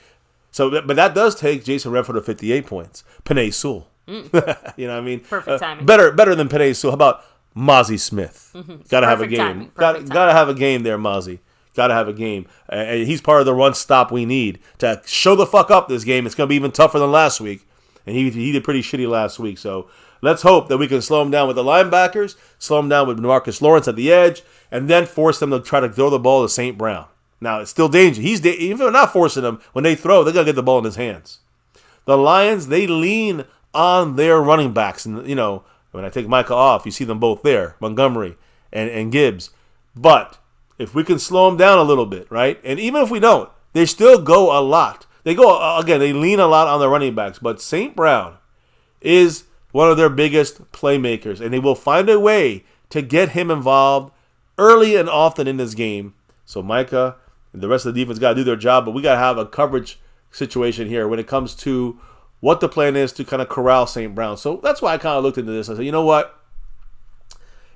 So, but that does take Jason Redford to 58 points. Panay Sewell. You know what I mean? Perfect timing. Better than Panay Sewell. How about Mozzie Smith? Got to have a game. Timing. Got to have a game there, Mozzie. Got to have a game. And he's part of the run stop we need to show the fuck up this game. It's going to be even tougher than last week. And he did pretty shitty last week. So let's hope that we can slow him down with the linebackers, slow him down with Marcus Lawrence at the edge, and then force them to try to throw the ball to St. Brown. Now, it's still danger. Even if we're not forcing them, when they throw, they're going to get the ball in his hands. The Lions, they lean on their running backs. And, when I take Micah off, you see them both there, Montgomery and Gibbs. But if we can slow them down a little bit, right? And even if we don't, they still go a lot. They lean a lot on the running backs. But St. Brown is one of their biggest playmakers. And they will find a way to get him involved early and often in this game. So Micah and the rest of the defense got to do their job. But we got to have a coverage situation here when it comes to what the plan is to kind of corral St. Brown. So that's why I kind of looked into this. I said, you know what?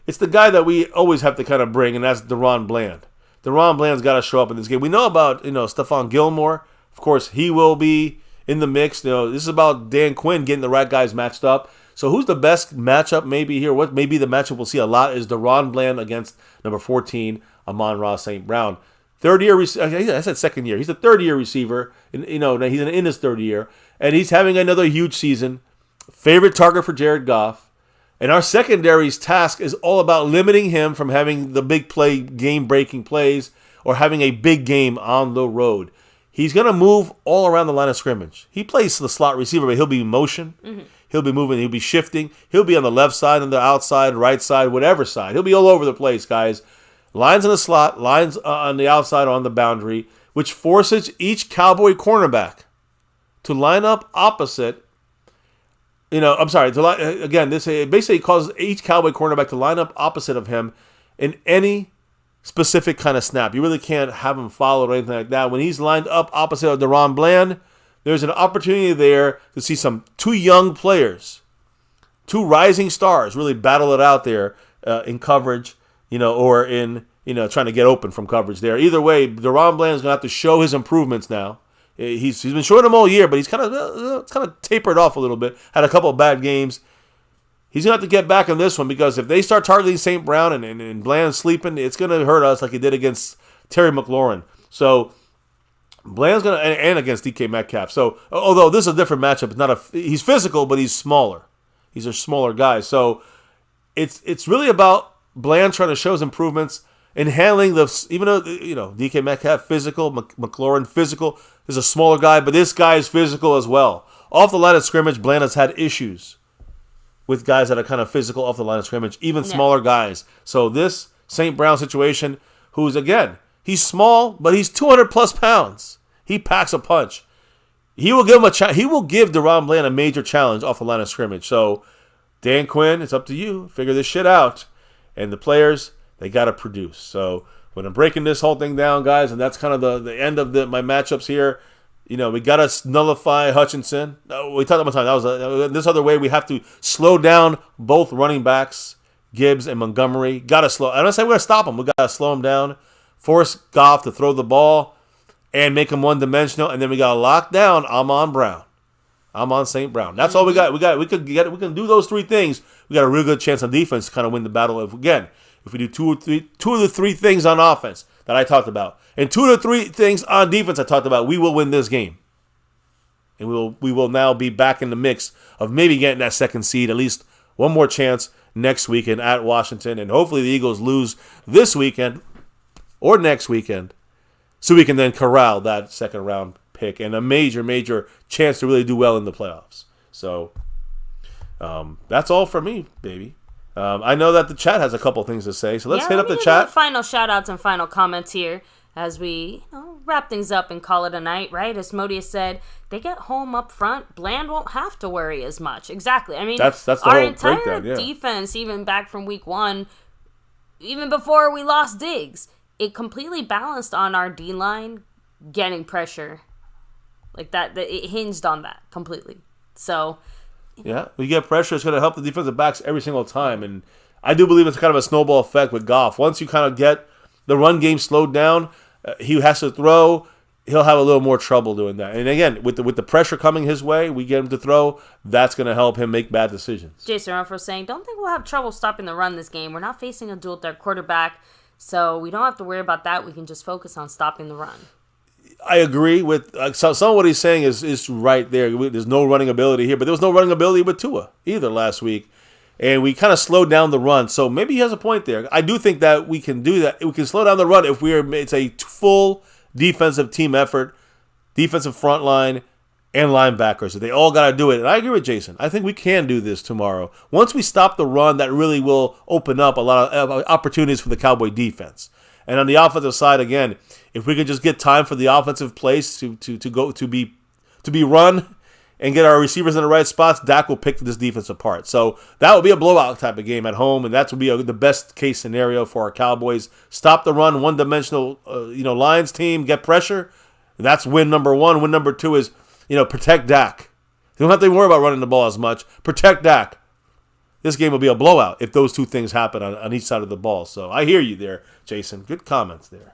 It's the guy that we always have to kind of bring, and that's DaRon Bland. DaRon Bland's got to show up in this game. We know about, Stephon Gilmore. Of course, he will be in the mix. This is about Dan Quinn getting the right guys matched up. So who's the best matchup maybe here? What maybe the matchup we'll see a lot is DaRon Bland against number 14, Amon-Ra St. Brown. Third year, I said second year. He's a third year receiver. He's in his third year, and he's having another huge season. Favorite target for Jared Goff. And our secondary's task is all about limiting him from having the big play, game-breaking plays, or having a big game on the road. He's going to move all around the line of scrimmage. He plays the slot receiver, but he'll be in motion. Mm-hmm. He'll be moving. He'll be shifting. He'll be on the left side, on the outside, right side, whatever side. He'll be all over the place, guys. Lines in the slot, lines on the outside or on the boundary, which forces each Cowboy cornerback to line up opposite. This basically causes each Cowboy cornerback to line up opposite of him in any specific kind of snap. You really can't have him followed or anything like that. When he's lined up opposite of DaRon Bland, there's an opportunity there to see two young players, two rising stars really battle it out there in coverage, or in, trying to get open from coverage there. Either way, DaRon Bland's going to have to show his improvements now. He's been showing them all year, but he's kind of tapered off a little bit. Had a couple of bad games. He's going to have to get back on this one because if they start targeting St. Brown and Bland sleeping, it's going to hurt us like he did against Terry McLaurin. So Bland's going to, and against DK Metcalf. So although this is a different matchup, he's physical, but he's smaller. He's a smaller guy. So it's really about Bland trying to show his improvements in handling even though, DK Metcalf physical, McLaurin physical, is a smaller guy, but this guy is physical as well. Off the line of scrimmage, Bland has had issues with guys that are kind of physical off the line of scrimmage, even smaller guys. So this St. Brown situation, who's, again, he's small, but he's 200-plus pounds. He packs a punch. He will give him he will give DaRon Bland a major challenge off the line of scrimmage. So, Dan Quinn, it's up to you. Figure this shit out. And the players, they got to produce. So when I'm breaking this whole thing down, guys, and that's kind of the end of my matchups here, we got to nullify Hutchinson. We talked about time. That was this other way. We have to slow down both running backs, Gibbs and Montgomery. Got to slow. I don't say we're going to stop them. We got to slow them down, force Goff to throw the ball, and make him one-dimensional. And then we got to lock down Amon Brown. Amon St. Brown. That's all we got. We can do those three things. We got a real good chance on defense to kind of win the battle. If we do two of the three things on offense that I talked about, and two of the three things on defense I talked about, we will win this game. And we will now be back in the mix of maybe getting that second seed, at least one more chance next weekend at Washington. And hopefully the Eagles lose this weekend or next weekend so we can then corral that second round pick and a major chance to really do well in the playoffs. So that's all for me, baby. I know that the chat has a couple things to say, so let's hit up the chat. Final shout-outs and final comments here as we wrap things up and call it a night, right? As Modius said, they get home up front. Bland won't have to worry as much. Exactly. I mean, that's the our whole entire breakdown, yeah. defense, even back from week 1, even before we lost Diggs, it completely balanced on our D-line getting pressure. Like that it hinged on that completely. So yeah, we get pressure. It's going to help the defensive backs every single time. And I do believe it's kind of a snowball effect with Goff. Once you kind of get the run game slowed down, he has to throw. He'll have a little more trouble doing that. And again, with the pressure coming his way, we get him to throw. That's going to help him make bad decisions. Jason Ruffo saying, don't think we'll have trouble stopping the run this game. We're not facing a dual threat quarterback, so we don't have to worry about that. We can just focus on stopping the run. I agree with some of what he's saying is right there. There's no running ability here, but there was no running ability with Tua either last week. And we kind of slowed down the run. So maybe he has a point there. I do think that we can do that. We can slow down the run if it's a full defensive team effort, defensive front line, and linebackers. So they all got to do it. And I agree with Jason. I think we can do this tomorrow. Once we stop the run, that really will open up a lot of opportunities for the Cowboy defense. And on the offensive side, again, if we can just get time for the offensive plays to be run and get our receivers in the right spots, Dak will pick this defense apart. So that will be a blowout type of game at home, and that will be the best case scenario for our Cowboys. Stop the run, one-dimensional, Lions team, get pressure. That's win number 1. Win number 2 is, protect Dak. You don't have to worry about running the ball as much. Protect Dak. This game will be a blowout if those two things happen on each side of the ball. So I hear you there, Jason. Good comments there.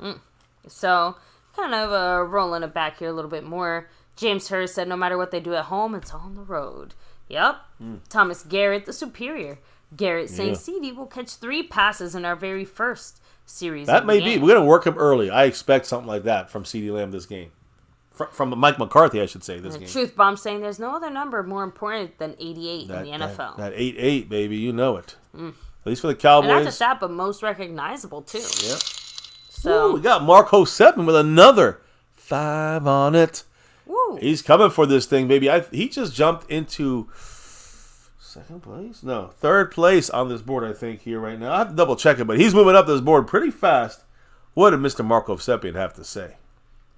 So kind of rolling it back here a little bit more. James Hurst said no matter what they do at home, it's on the road. Yep. Thomas Garrett, the superior. Garrett saying CD will catch 3 passes in our very first series. That may be. We're going to work him early. I expect something like that from CD Lamb this game. From Mike McCarthy, I should say, this game. Truth Bomb saying there's no other number more important than 88 in the NFL. That 88, baby, you know it. At least for the Cowboys. And not just that, but most recognizable, too. Yep. So we got Mark Hoseppin with another 5 on it. Woo. He's coming for this thing, baby. He just jumped into second place? No, third place on this board, I think, here right now. I have to double check it, but he's moving up this board pretty fast. What did Mr. Mark Hoseppin have to say?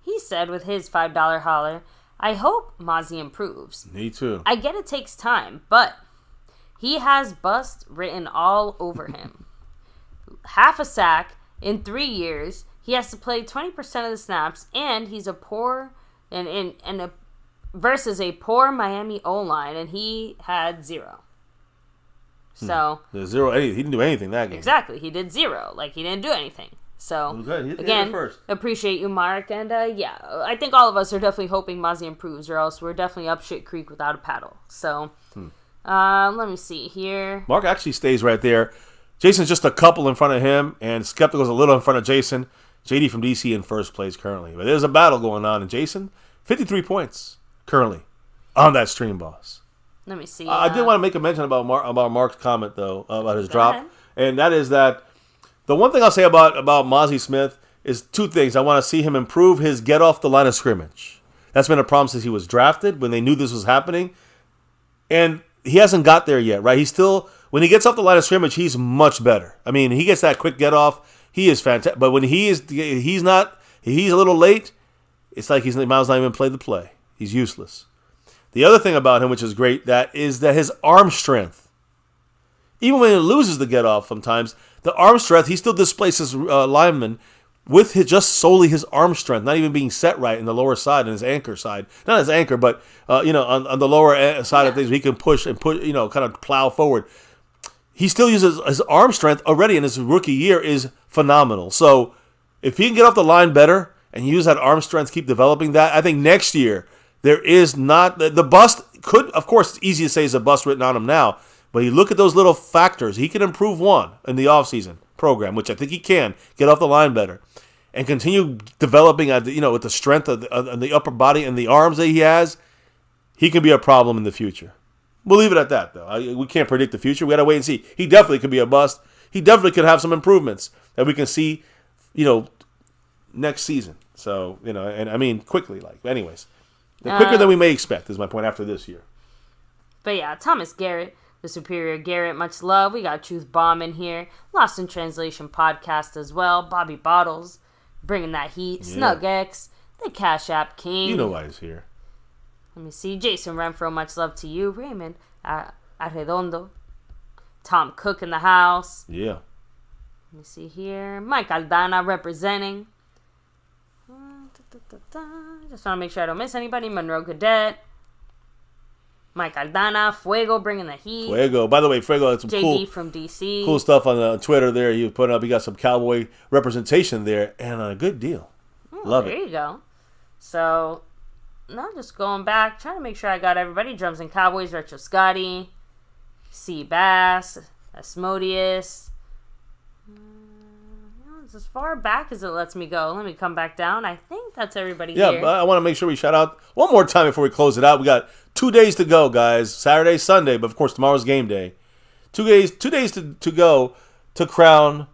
He said with his $5 holler, I hope Mozzie improves. Me too. I get it takes time, but he has bust written all over him. Half a sack in 3 years. He has to play 20% of the snaps, and he's a poor versus a poor Miami O-line, and he had 0. So There's 0. He didn't do anything that game. Exactly, he did 0. Like he didn't do anything. So again, appreciate you, Mark, and I think all of us are definitely hoping Mozzie improves, or else we're definitely up shit creek without a paddle. So let me see here. Mark actually stays right there. Jason's just a couple in front of him, and Skeptical's a little in front of Jason. JD from DC in first place currently, but there's a battle going on, and Jason, 53 points currently on that stream, boss. Let me see. I did want to make a mention about Mark's comment though about his drop, ahead. And that is that. The one thing I'll say about Mozzie Smith is 2 things. I want to see him improve his get off the line of scrimmage. That's been a problem since he was drafted, when they knew this was happening. And he hasn't got there yet, right? He's still, when he gets off the line of scrimmage, he's much better. I mean, he gets that quick get off. He is fantastic. But when he's a little late, it's like he might as well not even play the play. He's useless. The other thing about him, which is great, is that his arm strength. Even when he loses the get off sometimes, the arm strength, he still displaces linemen with just solely his arm strength, not even being set right in the lower side and his anchor side. Not his anchor, but on the lower side of things, he can push and kind of plow forward. he still uses his arm strength already in his rookie year is phenomenal. So if he can get off the line better and use that arm strength, keep developing that, I think next year there is not the bust could, of course, it's easy to say is a bust written on him now, but you look at those little factors. He can improve one in the offseason program, which I think he can get off the line better and continue developing, with the strength of the upper body and the arms that he has. He can be a problem in the future. We'll leave it at that, though. We can't predict the future. We got to wait and see. He definitely could be a bust. He definitely could have some improvements that we can see, next season. So, and I mean quickly, anyways. Quicker than we may expect is my point after this year. But yeah, Thomas Garrett, the superior Garrett, much love. We got Truth Bomb in here. Lost in Translation podcast as well. Bobby Bottles, bringing that heat. Yeah. Snug X, the Cash App King. You know why he's here. Let me see. Jason Renfro, much love to you. Raymond Arredondo. Tom Cook in the house. Yeah. Let me see here. Mike Aldana representing. Just want to make sure I don't miss anybody. Monroe Cadet. Mike Aldana. Fuego bringing the heat. Fuego. By the way, Fuego had some JD from DC. Cool stuff on Twitter there. You put up. You got some Cowboy representation there and a good deal. Love it. There you go. So, just going back. Trying to make sure I got everybody. Drums and Cowboys. Retro Scotty. C. Bass. Asmodeus. As far back as it lets me go. Let me come back down. I think that's everybody here. Yeah, I want to make sure we shout out one more time before we close it out. We got 2 days to go, guys. Saturday, Sunday, but of course tomorrow's game day. 2 days to go to crown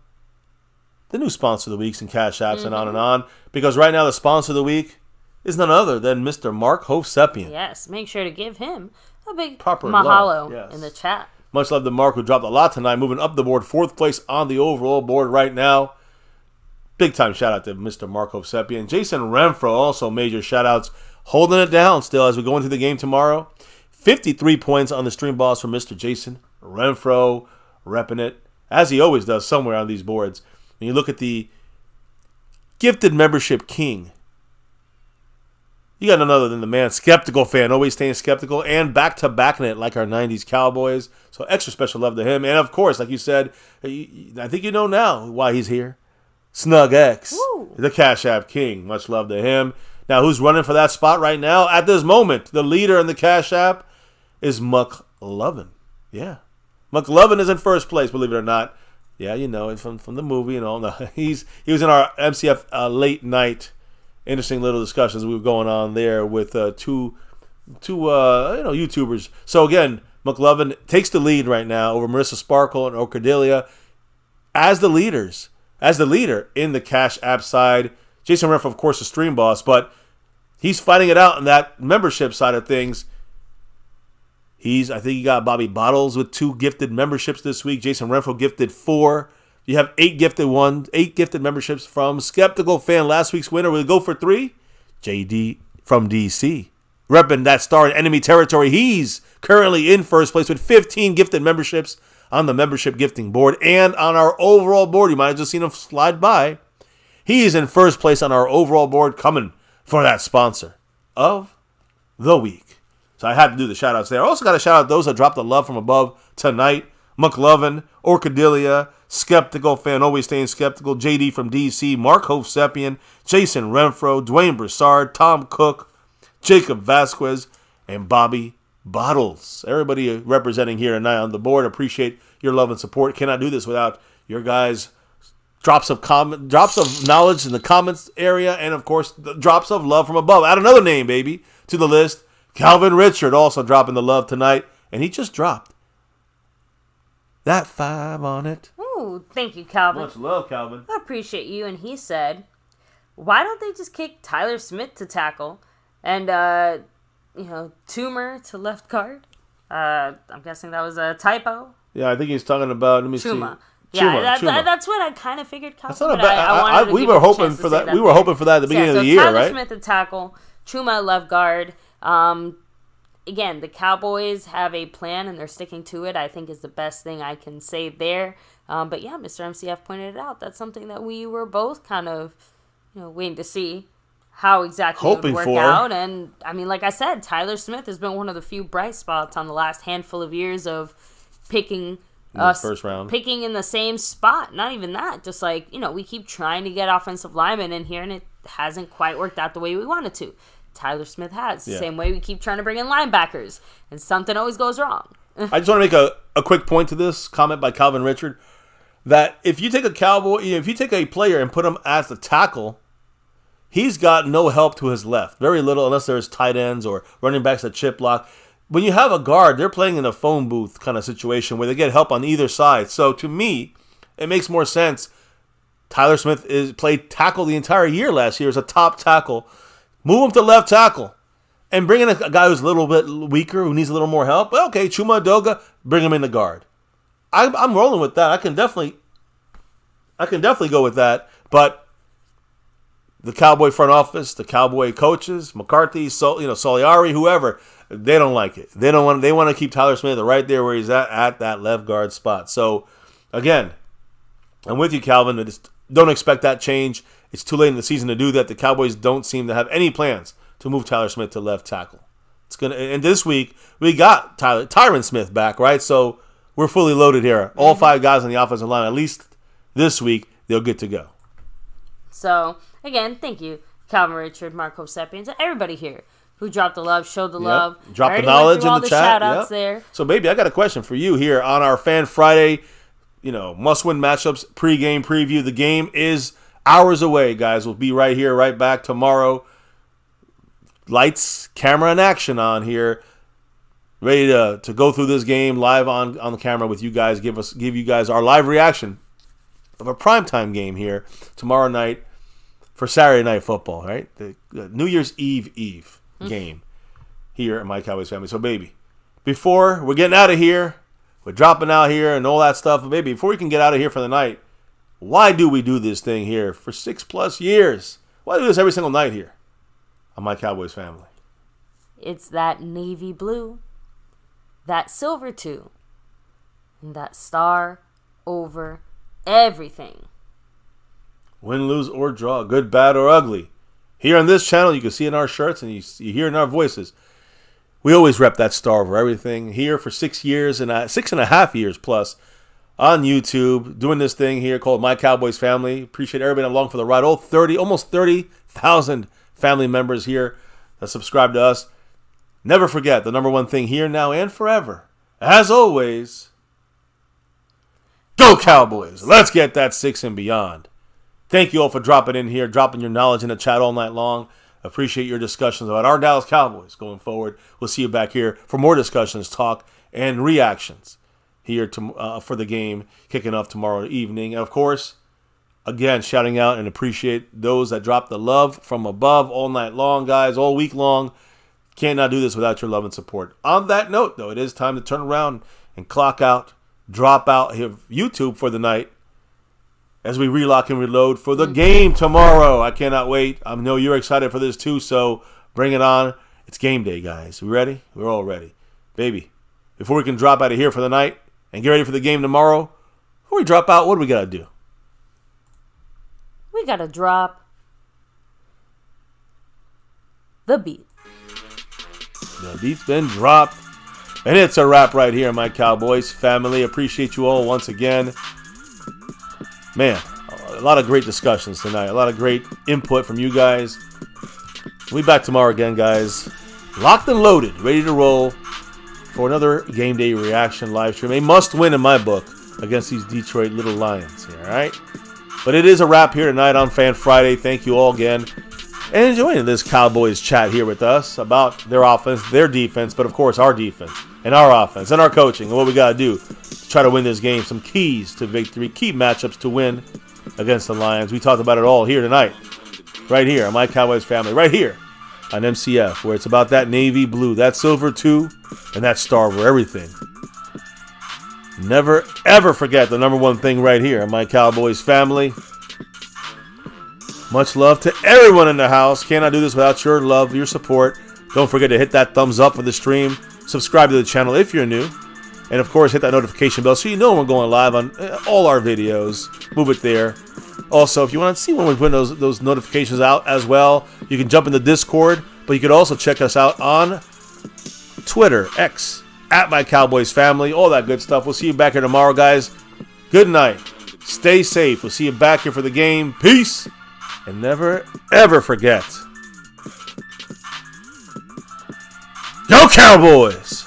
the new sponsor of the weeks and Cash Apps and on. Because right now the sponsor of the week is none other than Mr. Mark Hovsepian. Yes, make sure to give him a big proper mahalo in the chat. Much love to Mark, who dropped a lot tonight, moving up the board, 4th place on the overall board right now. Big time shout out to Mr. Mark Hovsepian. Jason Renfro, also major shout outs, holding it down still as we go into the game tomorrow. 53 points on the stream boss for Mr. Jason Renfro, repping it, as he always does somewhere on these boards. When you look at the gifted membership king, you got none other than the man, skeptical fan, always staying skeptical, and back-to-backing it like our 90s Cowboys. So extra special love to him. And, of course, like you said, I think you know now why he's here. Snug X, the Cash App King. Much love to him. Now, who's running for that spot right now? At this moment, the leader in the Cash App is McLovin. Yeah. McLovin is in first place, believe it or not. Yeah, from the movie and all. No, he was in our MCF late night interesting little discussions we were going on there with two YouTubers. So, again, McLovin takes the lead right now over Marissa Sparkle and Orcadelia as the leaders. As the leader in the Cash App side. Jason Renfro, of course, the stream boss, but he's fighting it out in that membership side of things. I think he got Bobby Bottles with 2 gifted memberships this week. Jason Renfro gifted 4. You have 8 gifted memberships from Skeptical Fan, last week's winner. Will go for 3? JD from DC. Repping that star in enemy territory. He's currently in first place with 15 gifted memberships on the membership gifting board and on our overall board. You might have just seen him slide by. He is in first place on our overall board, coming for that sponsor of the week. So I had to do the shout outs there. I also got to shout out those that dropped the love from above tonight. McLovin, Orcadelia, Skeptical Fan, always staying skeptical, JD from DC, Mark Hovsepian, Jason Renfro, Dwayne Broussard, Tom Cook, Jacob Vasquez, and Bobby Bottles. Everybody representing here tonight on the board. Appreciate your love and support. Cannot do this without your guys' drops of knowledge in the comments area, and of course the drops of love from above. Add another name, baby, to the list. Calvin Richard also dropping the love tonight, and he just dropped that 5 on it. Ooh, thank you, Calvin. Much love, Calvin. I appreciate you. And he said, "Why don't they just kick Tyler Smith to tackle and Toomer to left guard?" I'm guessing that was a typo. Yeah, I think he's talking about. Let me Chuma. see. Yeah, Chuma. that's what I kind of figured. That's not a bad. We were hoping for that. We were hoping for that at the beginning of the year, Tyler right? Smith to tackle, Chuma left guard. Again, the Cowboys have a plan and they're sticking to it. I think is the best thing I can say there. But yeah, Mr. MCF pointed it out. That's something that we were both kind of, waiting to see how exactly it would work out. And I mean, like I said, Tyler Smith has been one of the few bright spots on the last handful of years of picking in the first round. Picking in the same spot. Not even that. Just like, we keep trying to get offensive linemen in here, and it hasn't quite worked out the way we wanted to. Tyler Smith has. The same way we keep trying to bring in linebackers, and something always goes wrong. I just want to make a quick point to this comment by Calvin Richard, that if you take a player and put him as the tackle, he's got no help to his left. Very little, unless there's tight ends or running backs that chip block. When you have a guard, they're playing in a phone booth kind of situation where they get help on either side. So to me, it makes more sense. Tyler Smith played tackle the entire year last year as a top tackle. Move him to left tackle and bring in a guy who's a little bit weaker, who needs a little more help. Well, okay, Chuma Edoga, bring him in the guard. I'm rolling with that. I can definitely go with that. But the Cowboy front office, the Cowboy coaches, McCarthy, Soliari, whoever, they don't like it. They want to keep Tyler Smith right there where he's at that left guard spot. So again, I'm with you, Calvin. Don't expect that change. It's too late in the season to do that. The Cowboys don't seem to have any plans to move Tyler Smith to left tackle. And this week we got Tyron Smith back, right? So we're fully loaded here. All 5 guys on the offensive line, at least this week, they'll get to go. So again, thank you, Calvin Richard, Marco Sepians, and everybody here who dropped the love, showed the love. Drop the knowledge in the chat. Shout-outs there. So, baby, I got a question for you here on our Fan Friday, must-win matchups pregame preview. The game is hours away, guys. We'll be right here, right back tomorrow. Lights, camera, and action on here. Ready to go through this game live on the camera with you guys. Give you guys our live reaction of a primetime game here tomorrow night for Saturday Night Football, right? The New Year's Eve game here at My Cowboys Family. So, baby, before we're getting out of here, we're dropping out here and all that stuff. But, baby, before we can get out of here for the night, why do we do this thing here for 6+ years? Why do this every single night here on My Cowboys Family? It's that navy blue, that silver too, and that star over everything. Win, lose, or draw, good, bad, or ugly. Here on this channel, you can see in our shirts and you hear in our voices, we always rep that star over everything. Here for 6 years and 6.5 years plus on YouTube, doing this thing here called My Cowboys Family. Appreciate everybody along for the ride. Almost 30,000 family members here that subscribe to us. Never forget the number one thing here, now, and forever. As always, go Cowboys. Let's get that 6 and beyond. Thank you all for dropping in here, dropping your knowledge in the chat all night long. Appreciate your discussions about our Dallas Cowboys going forward. We'll see you back here for more discussions, talk, and reactions here for the game kicking off tomorrow evening. And, of course, again, shouting out and appreciate those that drop the love from above all night long, guys, all week long. Cannot do this without your love and support. On that note, though, it is time to turn around and clock out, drop out of YouTube for the night as we relock and reload for the game tomorrow. I cannot wait. I know you're excited for this too, so bring it on. It's game day, guys. We ready? We're all ready. Baby, before we can drop out of here for the night and get ready for the game tomorrow, before we drop out, what do we got to do? We got to drop the beat. The beat's been dropped. And it's a wrap right here, My Cowboys Family. Appreciate you all once again. Man, a lot of great discussions tonight. A lot of great input from you guys. We'll be back tomorrow again, guys. Locked and loaded, ready to roll for another game day reaction live stream. A must-win in my book against these Detroit Little Lions here, all right? But it is a wrap here tonight on Fan Friday. Thank you all again. And enjoying this Cowboys chat here with us about their offense, their defense, but of course our defense and our offense and our coaching and what we got to do to try to win this game. Some keys to victory, key matchups to win against the Lions. We talked about it all here tonight, right here on My Cowboys Family, right here on MCF, where it's about that navy blue, that silver too, and that star over everything. Never, ever forget the number one thing right here on My Cowboys Family. Much love to everyone in the house. Cannot do this without your love, your support. Don't forget to hit that thumbs up for the stream. Subscribe to the channel if you're new. And, of course, hit that notification bell so you know when we're going live on all our videos. Move it there. Also, if you want to see when we put those notifications out as well, you can jump in the Discord. But you can also check us out on Twitter, X, at MyCowboysFamily, all that good stuff. We'll see you back here tomorrow, guys. Good night. Stay safe. We'll see you back here for the game. Peace. And never, ever forget, Go Cowboys!